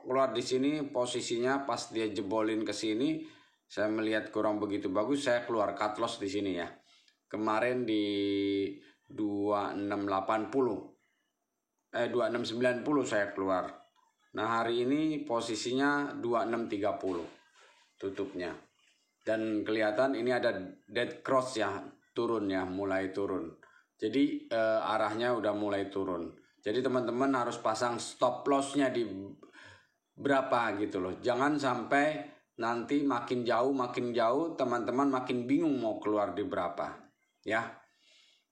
keluar di sini posisinya pas dia jebolin ke sini, saya melihat kurang begitu bagus, saya keluar cut loss di sini ya. Kemarin di 2690 2690 saya keluar. Nah hari ini posisinya 2630 tutupnya. Dan kelihatan ini ada dead cross ya, turun ya, mulai turun. Jadi arahnya udah mulai turun. Jadi teman-teman harus pasang stop lossnya di berapa gitu loh. Jangan sampai nanti makin jauh teman-teman makin bingung mau keluar di berapa ya.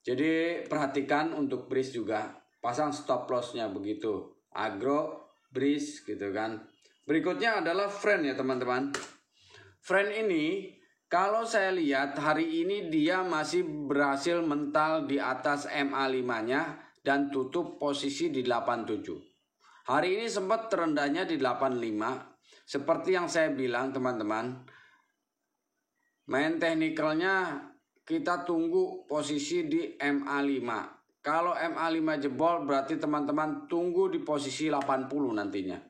Jadi perhatikan untuk bridge juga, pasang stop lossnya begitu. Agro bridge gitu kan. Berikutnya adalah friend ya teman-teman. Friend ini kalau saya lihat hari ini dia masih berhasil mental di atas MA5-nya dan tutup posisi di 87. Hari ini sempat terendahnya di 85. Seperti yang saya bilang teman-teman, main teknikalnya kita tunggu posisi di MA5. Kalau MA5 jebol berarti teman-teman tunggu di posisi 80 nantinya.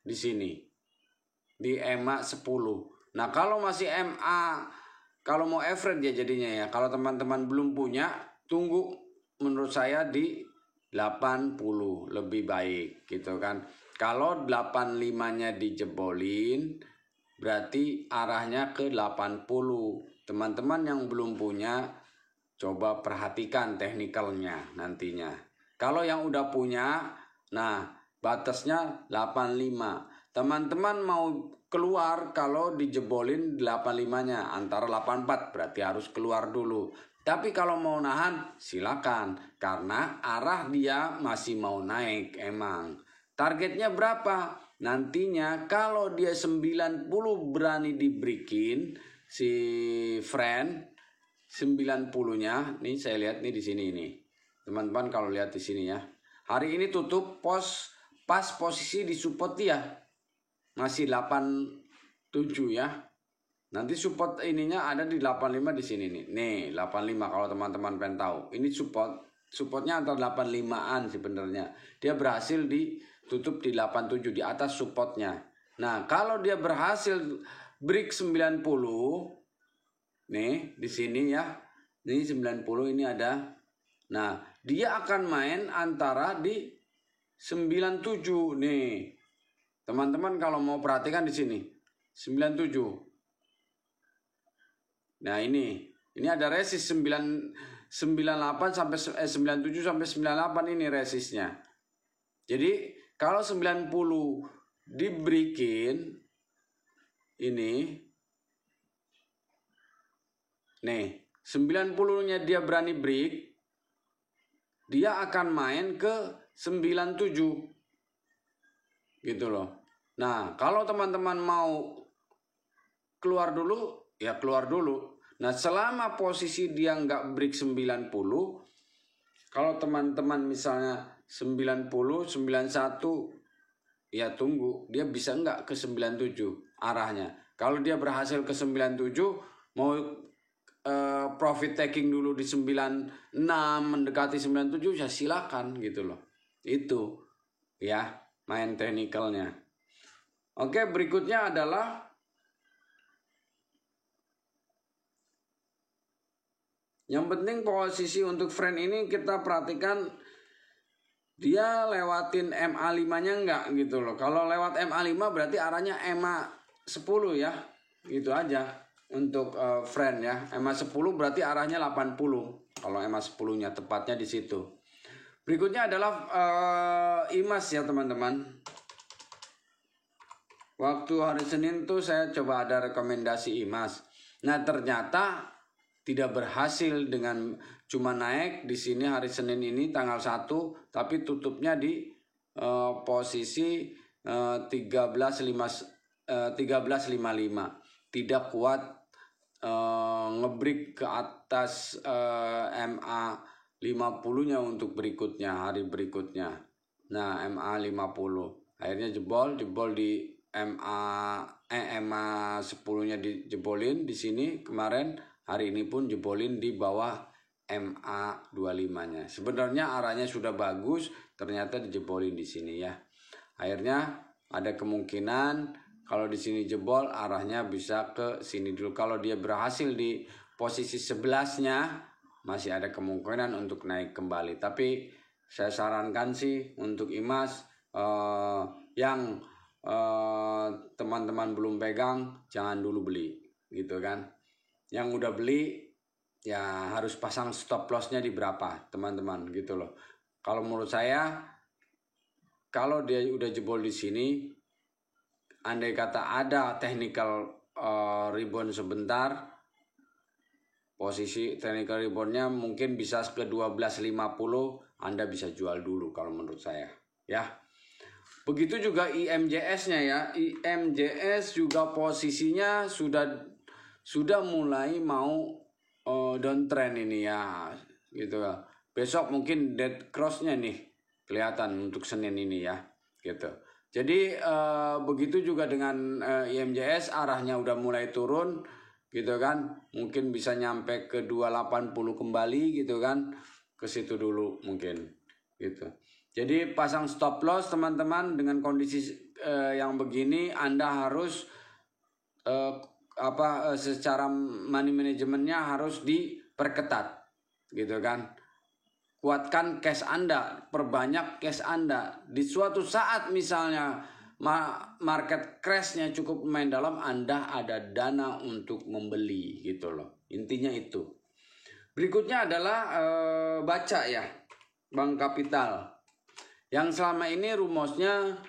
Di sini. Di EMA 10. Nah kalau masih MA, kalau mau average ya jadinya ya. Kalau teman-teman belum punya, tunggu menurut saya di 80 lebih baik gitu kan. Kalau 85-nya dijebolin berarti arahnya ke 80. Teman-teman yang belum punya, coba perhatikan teknikalnya nantinya. Kalau yang udah punya, nah batasnya 85. Teman-teman mau keluar kalau dijebolin 85-nya antara 84, berarti harus keluar dulu. Tapi kalau mau nahan silakan, karena arah dia masih mau naik emang. Targetnya berapa? Nantinya kalau dia 90 berani dibreakin si friend 90-nya, nih saya lihat nih di sini ini. Teman-teman kalau lihat di sini ya. Hari ini tutup pas posisi di support dia. Masih 87 ya. Nanti support ininya ada di 85 di sini nih. Nih, 85 kalau teman-teman pengen tahu. Ini supportnya antara 85-an sebenarnya. Dia berhasil ditutup di 87 di atas supportnya. Nah, kalau dia berhasil break 90, nih di sini ya, ini 90 ini ada. Nah dia akan main antara di 97 nih teman-teman. Kalau mau perhatikan di sini 97. Nah ini Ini ada resist 98 sampai 97 sampai 98 ini resistnya. Jadi kalau 90 dibreakin ini nih 90-nya dia berani break, dia akan main ke 97 gitu loh. Nah, kalau teman-teman mau keluar dulu, ya keluar dulu. Nah, selama posisi dia nggak break 90, kalau teman-teman misalnya 90, 91, ya tunggu, dia bisa nggak ke 97 arahnya. Kalau dia berhasil ke 97, mau profit taking dulu di 96, mendekati 97, ya silakan gitu loh. Itu ya main teknikalnya. Oke, berikutnya adalah yang penting posisi untuk friend ini kita perhatikan dia lewatin MA5-nya enggak gitu loh. Kalau lewat MA5 berarti arahnya MA10 ya. Gitu aja untuk friend ya. MA10 berarti arahnya 80. Kalau MA10-nya tepatnya di situ. Berikutnya adalah IMAS ya teman-teman. Waktu hari Senin tuh saya coba ada rekomendasi IMAS. Nah, ternyata tidak berhasil dengan cuma naik di sini hari Senin ini tanggal 1, tapi tutupnya di posisi 13.55. Tidak kuat ngebreak ke atas MA 50-nya untuk berikutnya, hari berikutnya. Nah, MA 50. Akhirnya jebol di MA 10-nya dijebolin di sini kemarin. Hari ini pun jebolin di bawah MA 25-nya. Sebenarnya arahnya sudah bagus, ternyata dijebolin di sini ya. Akhirnya ada kemungkinan kalau di sini jebol arahnya bisa ke sini dulu. Kalau dia berhasil di posisi 11-nya masih ada kemungkinan untuk naik kembali. Tapi saya sarankan sih untuk IMAS yang teman-teman belum pegang jangan dulu beli gitu kan. Yang udah beli ya harus pasang stop lossnya di berapa teman-teman gitu loh. Kalau menurut saya kalau dia udah jebol di sini, andai kata ada technical rebound sebentar, posisi technical reboundnya mungkin bisa ke 12.50, Anda bisa jual dulu kalau menurut saya ya. Begitu juga IMJS-nya ya. IMJS juga posisinya sudah mulai mau downtrend ini ya gitu ya. Besok mungkin dead cross-nya nih kelihatan untuk Senin ini ya gitu. Jadi begitu juga dengan IMJS arahnya udah mulai turun gitu kan. Mungkin bisa nyampe ke 280 kembali gitu kan. Ke situ dulu mungkin gitu. Jadi pasang stop loss teman-teman, dengan kondisi yang begini Anda harus secara money manajemennya harus diperketat gitu kan. Kuatkan cash Anda, perbanyak cash Anda. Di suatu saat misalnya market crash-nya cukup main dalam, Anda ada dana untuk membeli gitu loh. Intinya itu. Berikutnya adalah baca ya, Bank Kapital. Yang selama ini rumusnya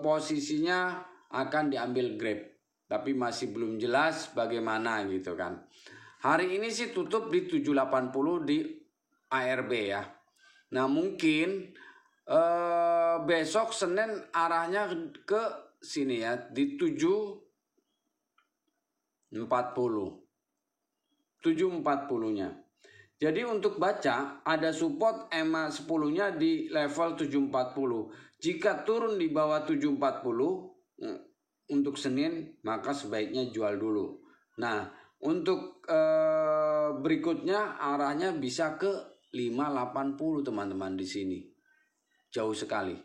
posisinya akan diambil Grab, tapi masih belum jelas bagaimana gitu kan. Hari ini sih tutup di 780 di ARB ya. Nah mungkin besok Senin arahnya ke sini ya, di 740-nya. Jadi untuk baca ada support EMA 10-nya di level 740. Jika turun di bawah 740 untuk Senin, maka sebaiknya jual dulu. Nah, untuk berikutnya arahnya bisa ke 580 teman-teman di sini. Jauh sekali.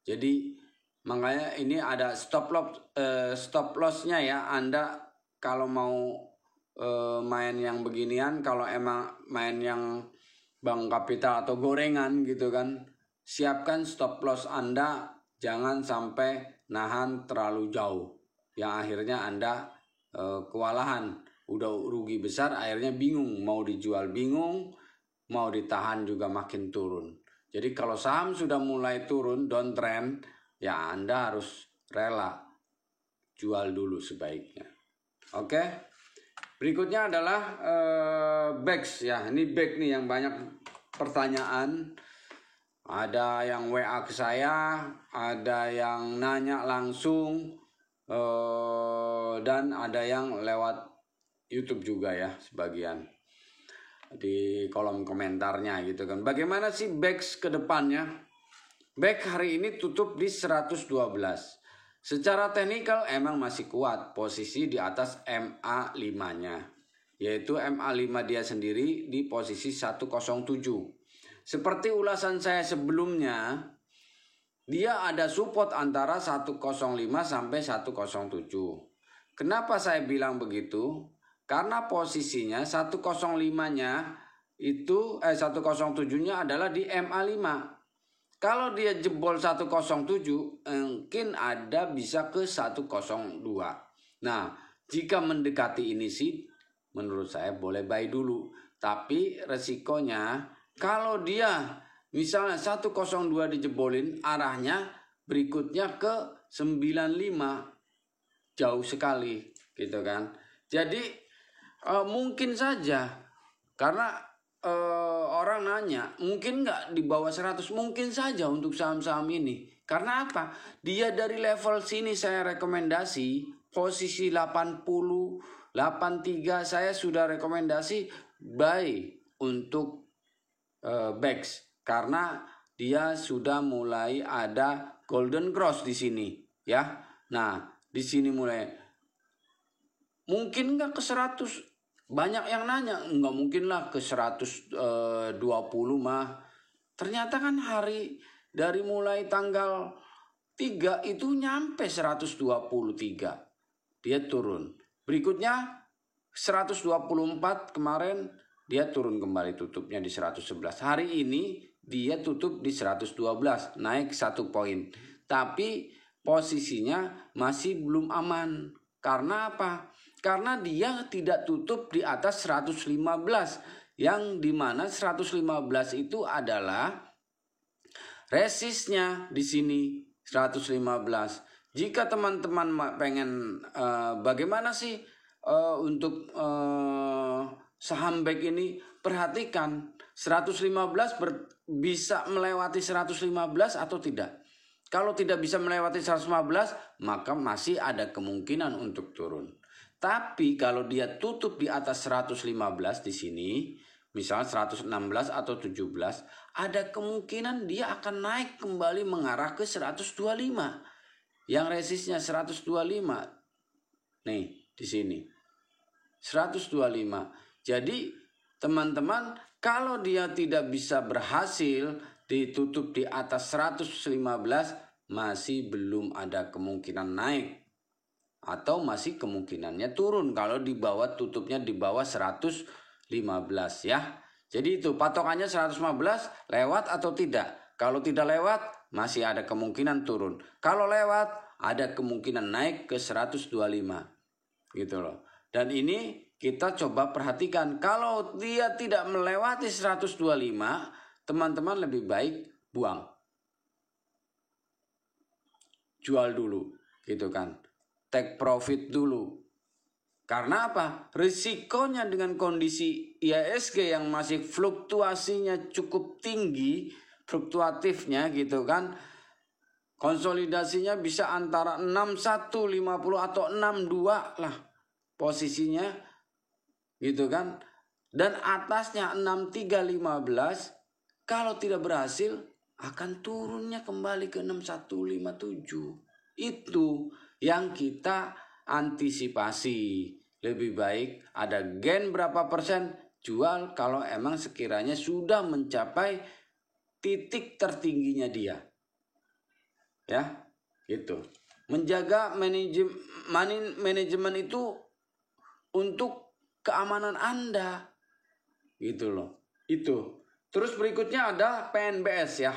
Jadi makanya ini ada stop loss-nya ya. Anda kalau mau main yang beginian, kalau emang main yang Bank Kapital atau gorengan gitu kan, siapkan stop loss Anda, jangan sampai nahan terlalu jauh yang akhirnya Anda kewalahan Udah rugi besar, akhirnya bingung, mau dijual bingung, mau ditahan juga makin turun. Jadi kalau saham sudah mulai turun, downtrend, ya Anda harus rela jual dulu sebaiknya. Oke. Berikutnya adalah BEX ya. Ini BEX nih yang banyak pertanyaan. Ada yang WA ke saya, ada yang nanya langsung, dan ada yang lewat YouTube juga ya sebagian di kolom komentarnya gitu kan. Bagaimana sih BEX ke depannya? BEX hari ini tutup di 112. Secara teknikal emang masih kuat posisi di atas MA5-nya. Yaitu MA5 dia sendiri di posisi 107. Seperti ulasan saya sebelumnya, dia ada support antara 105 sampai 107. Kenapa saya bilang begitu? Karena posisinya 105-nya itu 107-nya adalah di MA5. Kalau dia jebol 107, mungkin ada bisa ke 102. Nah, jika mendekati ini sih menurut saya boleh buy dulu. Tapi resikonya kalau dia misalnya 102 dijebolin, arahnya berikutnya ke 95. Jauh sekali gitu kan. Jadi mungkin saja, karena orang nanya mungkin nggak di bawah 100, mungkin saja untuk saham-saham ini. Karena apa? Dia dari level sini saya rekomendasi posisi 80, 83 saya sudah rekomendasi buy untuk BEX karena dia sudah mulai ada golden cross di sini ya. Nah, di sini mulai mungkin nggak ke 100. Banyak yang nanya, nggak mungkin lah ke 120 mah. Ternyata kan hari dari mulai tanggal 3 itu nyampe 123. Dia turun. Berikutnya 124 kemarin dia turun kembali, tutupnya di 111. Hari ini dia tutup di 112, naik 1 poin. Tapi posisinya masih belum aman. Karena apa? Karena dia tidak tutup di atas 115, yang dimana 115 itu adalah resistnya di sini 115. Jika teman-teman pengen bagaimana sih untuk saham BEX ini, perhatikan 115 bisa melewati 115 atau tidak. Kalau tidak bisa melewati 115, maka masih ada kemungkinan untuk turun. Tapi kalau dia tutup di atas 115 di sini, misalnya 116 atau 17, ada kemungkinan dia akan naik kembali mengarah ke 125. Yang resistnya 125. Nih, di sini. 125. Jadi, teman-teman, kalau dia tidak bisa berhasil ditutup di atas 115, masih belum ada kemungkinan naik. Atau masih kemungkinannya turun kalau di bawah, tutupnya di bawah 115 ya. Jadi itu patokannya 115, lewat atau tidak. Kalau tidak lewat masih ada kemungkinan turun. Kalau lewat ada kemungkinan naik ke 125. Gitu loh. Dan ini kita coba perhatikan, kalau dia tidak melewati 125, teman-teman lebih baik buang. Jual dulu gitu kan. Take profit dulu. Karena apa? Risikonya dengan kondisi IHSG yang masih fluktuasinya cukup tinggi, fluktuatifnya gitu kan. Konsolidasinya bisa antara 6150 atau 62 lah posisinya gitu kan. Dan atasnya 6315, kalau tidak berhasil akan turunnya kembali ke 6157. Itu yang kita antisipasi. Lebih baik ada gain berapa persen, jual kalau emang sekiranya sudah mencapai titik tertingginya dia. Ya, gitu. Menjaga manajemen itu untuk keamanan Anda. Gitu loh. Itu. Terus berikutnya ada PNBS ya.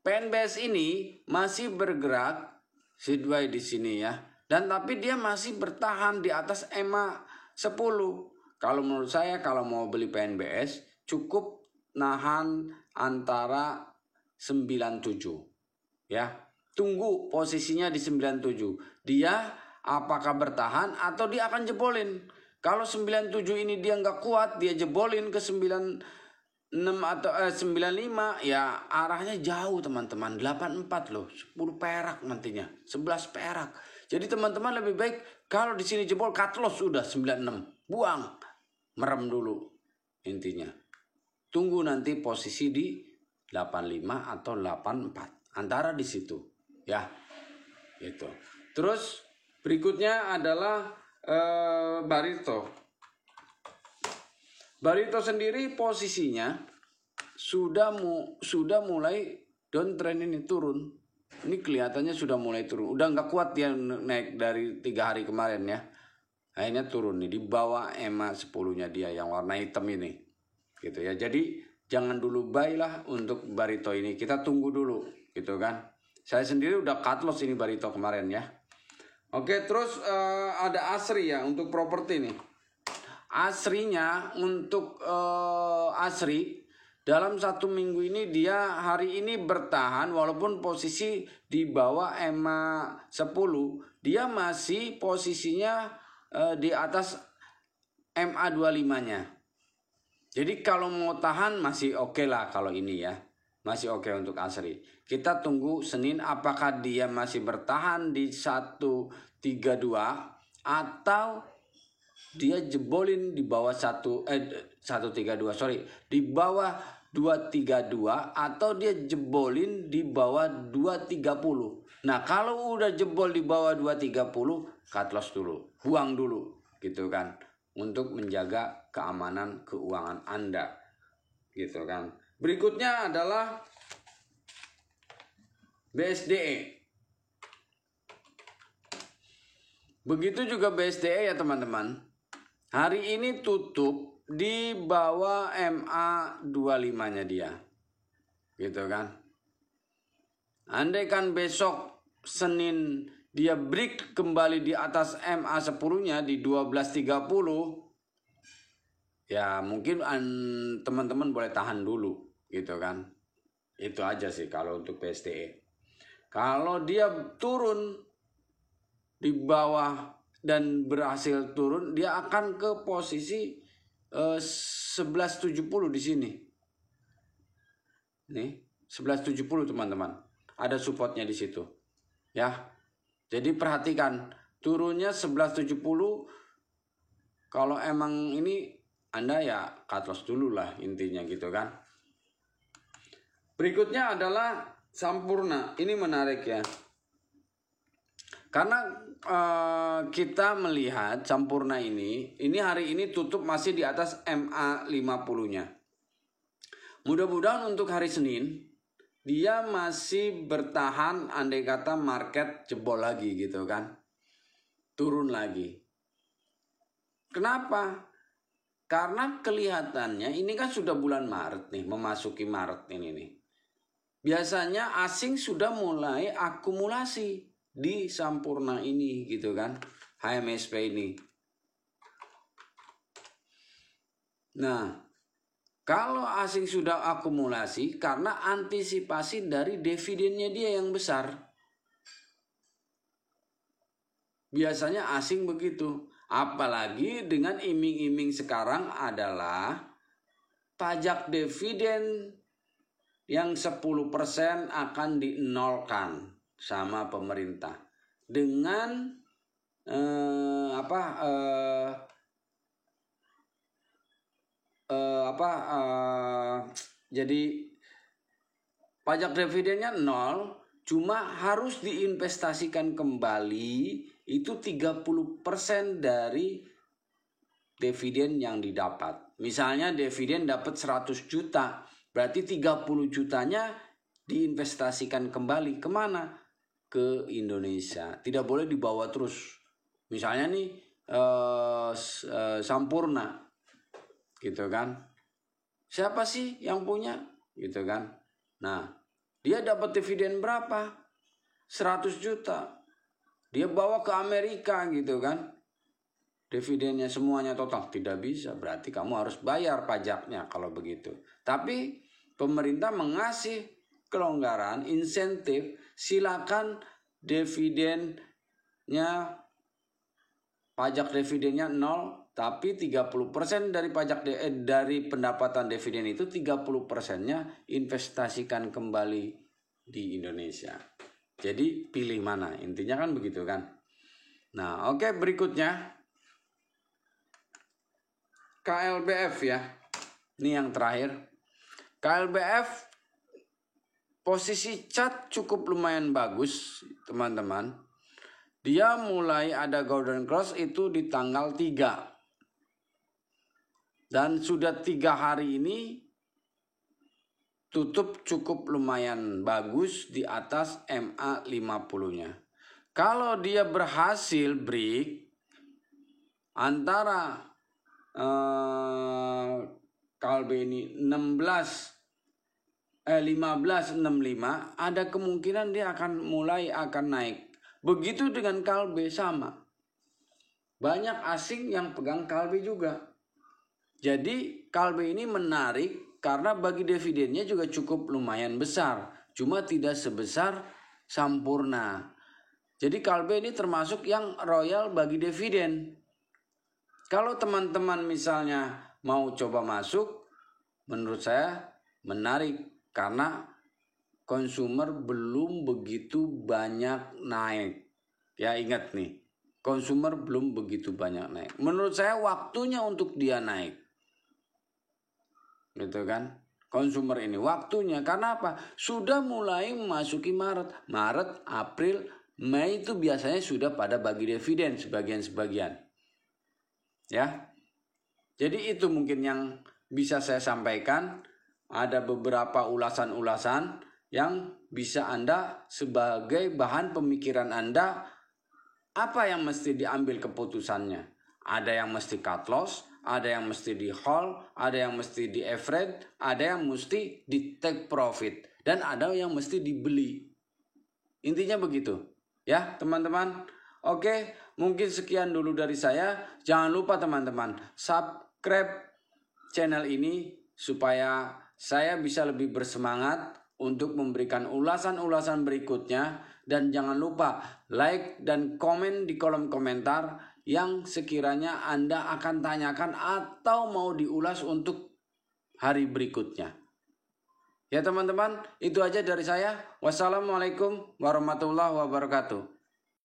PNBS ini masih bergerak sideways di sini ya. Dan tapi dia masih bertahan di atas EMA 10. Kalau menurut saya kalau mau beli PNBS cukup nahan antara 97. Ya, tunggu posisinya di 97. Dia apakah bertahan atau dia akan jebolin. Kalau 97 ini dia nggak kuat, dia jebolin ke 96 atau 95, ya arahnya jauh teman-teman. 84 loh, 10 perak nantinya, 11 perak. Jadi teman-teman lebih baik kalau di sini jebol cut loss sudah 96, buang, merem dulu intinya. Tunggu nanti posisi di 85 atau 84, antara di situ, ya. Itu. Terus berikutnya adalah Barito. Barito sendiri posisinya sudah mulai downtrend ini, turun. Ini kelihatannya sudah mulai turun. Udah nggak kuat dia naik dari 3 hari kemarin ya. Akhirnya turun nih di bawah EMA 10-nya dia yang warna hitam ini. Gitu ya. Jadi jangan dulu buy lah untuk Barito ini. Kita tunggu dulu gitu kan. Saya sendiri udah cut loss ini Barito kemarin ya. Oke, terus ada Asri ya untuk properti nih. Asrinya untuk Asri dalam 1 minggu ini dia hari ini bertahan walaupun posisi di bawah EMA 10, dia masih posisinya di atas MA 25-nya. Jadi kalau mau tahan masih oke lah kalau ini ya. Masih oke untuk Asri. Kita tunggu Senin apakah dia masih bertahan di 132 atau dia jebolin di bawah 132, di bawah 232 atau dia jebolin di bawah 230. Nah, kalau udah jebol di bawah 230, cut loss dulu, buang dulu gitu kan, untuk menjaga keamanan keuangan Anda. Gitu kan. Berikutnya adalah BSDE. Begitu juga BSDE ya teman-teman. Hari ini tutup di bawah MA 25-nya dia. Gitu kan. Andai kan besok Senin dia break kembali di atas MA 10-nya di 12.30, ya mungkin teman-teman boleh tahan dulu gitu kan. Itu aja sih kalau untuk BSDE. Kalau dia turun di bawah dan berhasil turun, dia akan ke posisi 1170 di sini. Nih, 1170 teman-teman. Ada supportnya di situ. Ya. Jadi perhatikan, turunnya 1170. Kalau emang ini Anda ya cut loss dulu lah intinya gitu kan. Berikutnya adalah Sampurna. Ini menarik ya. Karena kita melihat Sampurna ini hari ini tutup masih di atas MA 50-nya. Mudah-mudahan untuk hari Senin dia masih bertahan, andai kata market jebol lagi gitu kan. Turun lagi. Kenapa? Karena kelihatannya ini kan sudah bulan Maret nih, memasuki Maret ini nih. Biasanya asing sudah mulai akumulasi di Sampurna ini gitu kan, HMSP ini. Nah, kalau asing sudah akumulasi karena antisipasi dari dividennya dia yang besar. Biasanya asing begitu. Apalagi dengan iming-iming sekarang adalah pajak dividen yang 10% akan dinolkan sama pemerintah. Dengan jadi pajak dividennya 0, cuma harus diinvestasikan kembali itu 30% dari dividen yang didapat. Misalnya dividen dapat 100 juta, berarti 30 jutanya diinvestasikan kembali kemana? Ke Indonesia. Tidak boleh dibawa terus. Misalnya nih Sampurna gitu kan. Siapa sih yang punya? Gitu kan. Nah, dia dapat dividen berapa? 100 juta. Dia bawa ke Amerika gitu kan. Dividennya semuanya total. Tidak bisa. Berarti kamu harus bayar pajaknya kalau begitu. Tapi pemerintah mengasih kelonggaran, insentif. Silakan dividennya, pajak dividennya 0. Tapi 30% dari dari pendapatan dividen itu 30%-nya investasikan kembali di Indonesia. Jadi pilih mana, intinya kan begitu kan. Nah oke, berikutnya KLBF ya. Ini yang terakhir. KLBF posisi chart cukup lumayan bagus teman-teman. Dia mulai ada golden cross itu di tanggal 3. Dan sudah 3 hari ini tutup cukup lumayan bagus di atas MA50-nya. Kalau dia berhasil break antara KLB ini 1565, ada kemungkinan dia akan naik. Begitu dengan KLB sama. Banyak asing yang pegang KLB juga. Jadi KLB ini menarik karena bagi dividennya juga cukup lumayan besar. Cuma tidak sebesar Sampurna. Jadi KLB ini termasuk yang royal bagi dividen. Kalau teman-teman misalnya mau coba masuk, menurut saya menarik. Karena konsumer belum begitu banyak naik. Ya ingat nih, konsumer belum begitu banyak naik. Menurut saya waktunya untuk dia naik. Gitu kan, konsumer ini waktunya. Karena apa? Sudah mulai memasuki Maret, April, Mei itu biasanya sudah pada bagi dividen sebagian-sebagian. Ya. Jadi itu mungkin yang bisa saya sampaikan. Ada beberapa ulasan-ulasan yang bisa Anda sebagai bahan pemikiran Anda, apa yang mesti diambil keputusannya. Ada yang mesti cut loss, ada yang mesti di hold, ada yang mesti di average, ada yang mesti di take profit, dan ada yang mesti dibeli. Intinya begitu. Ya teman-teman. Oke, mungkin sekian dulu dari saya. Jangan lupa teman-teman, subscribe channel ini supaya saya bisa lebih bersemangat untuk memberikan ulasan-ulasan berikutnya. Dan jangan lupa like dan komen di kolom komentar yang sekiranya Anda akan tanyakan atau mau diulas untuk hari berikutnya. Ya teman-teman, itu aja dari saya. Wassalamualaikum warahmatullahi wabarakatuh.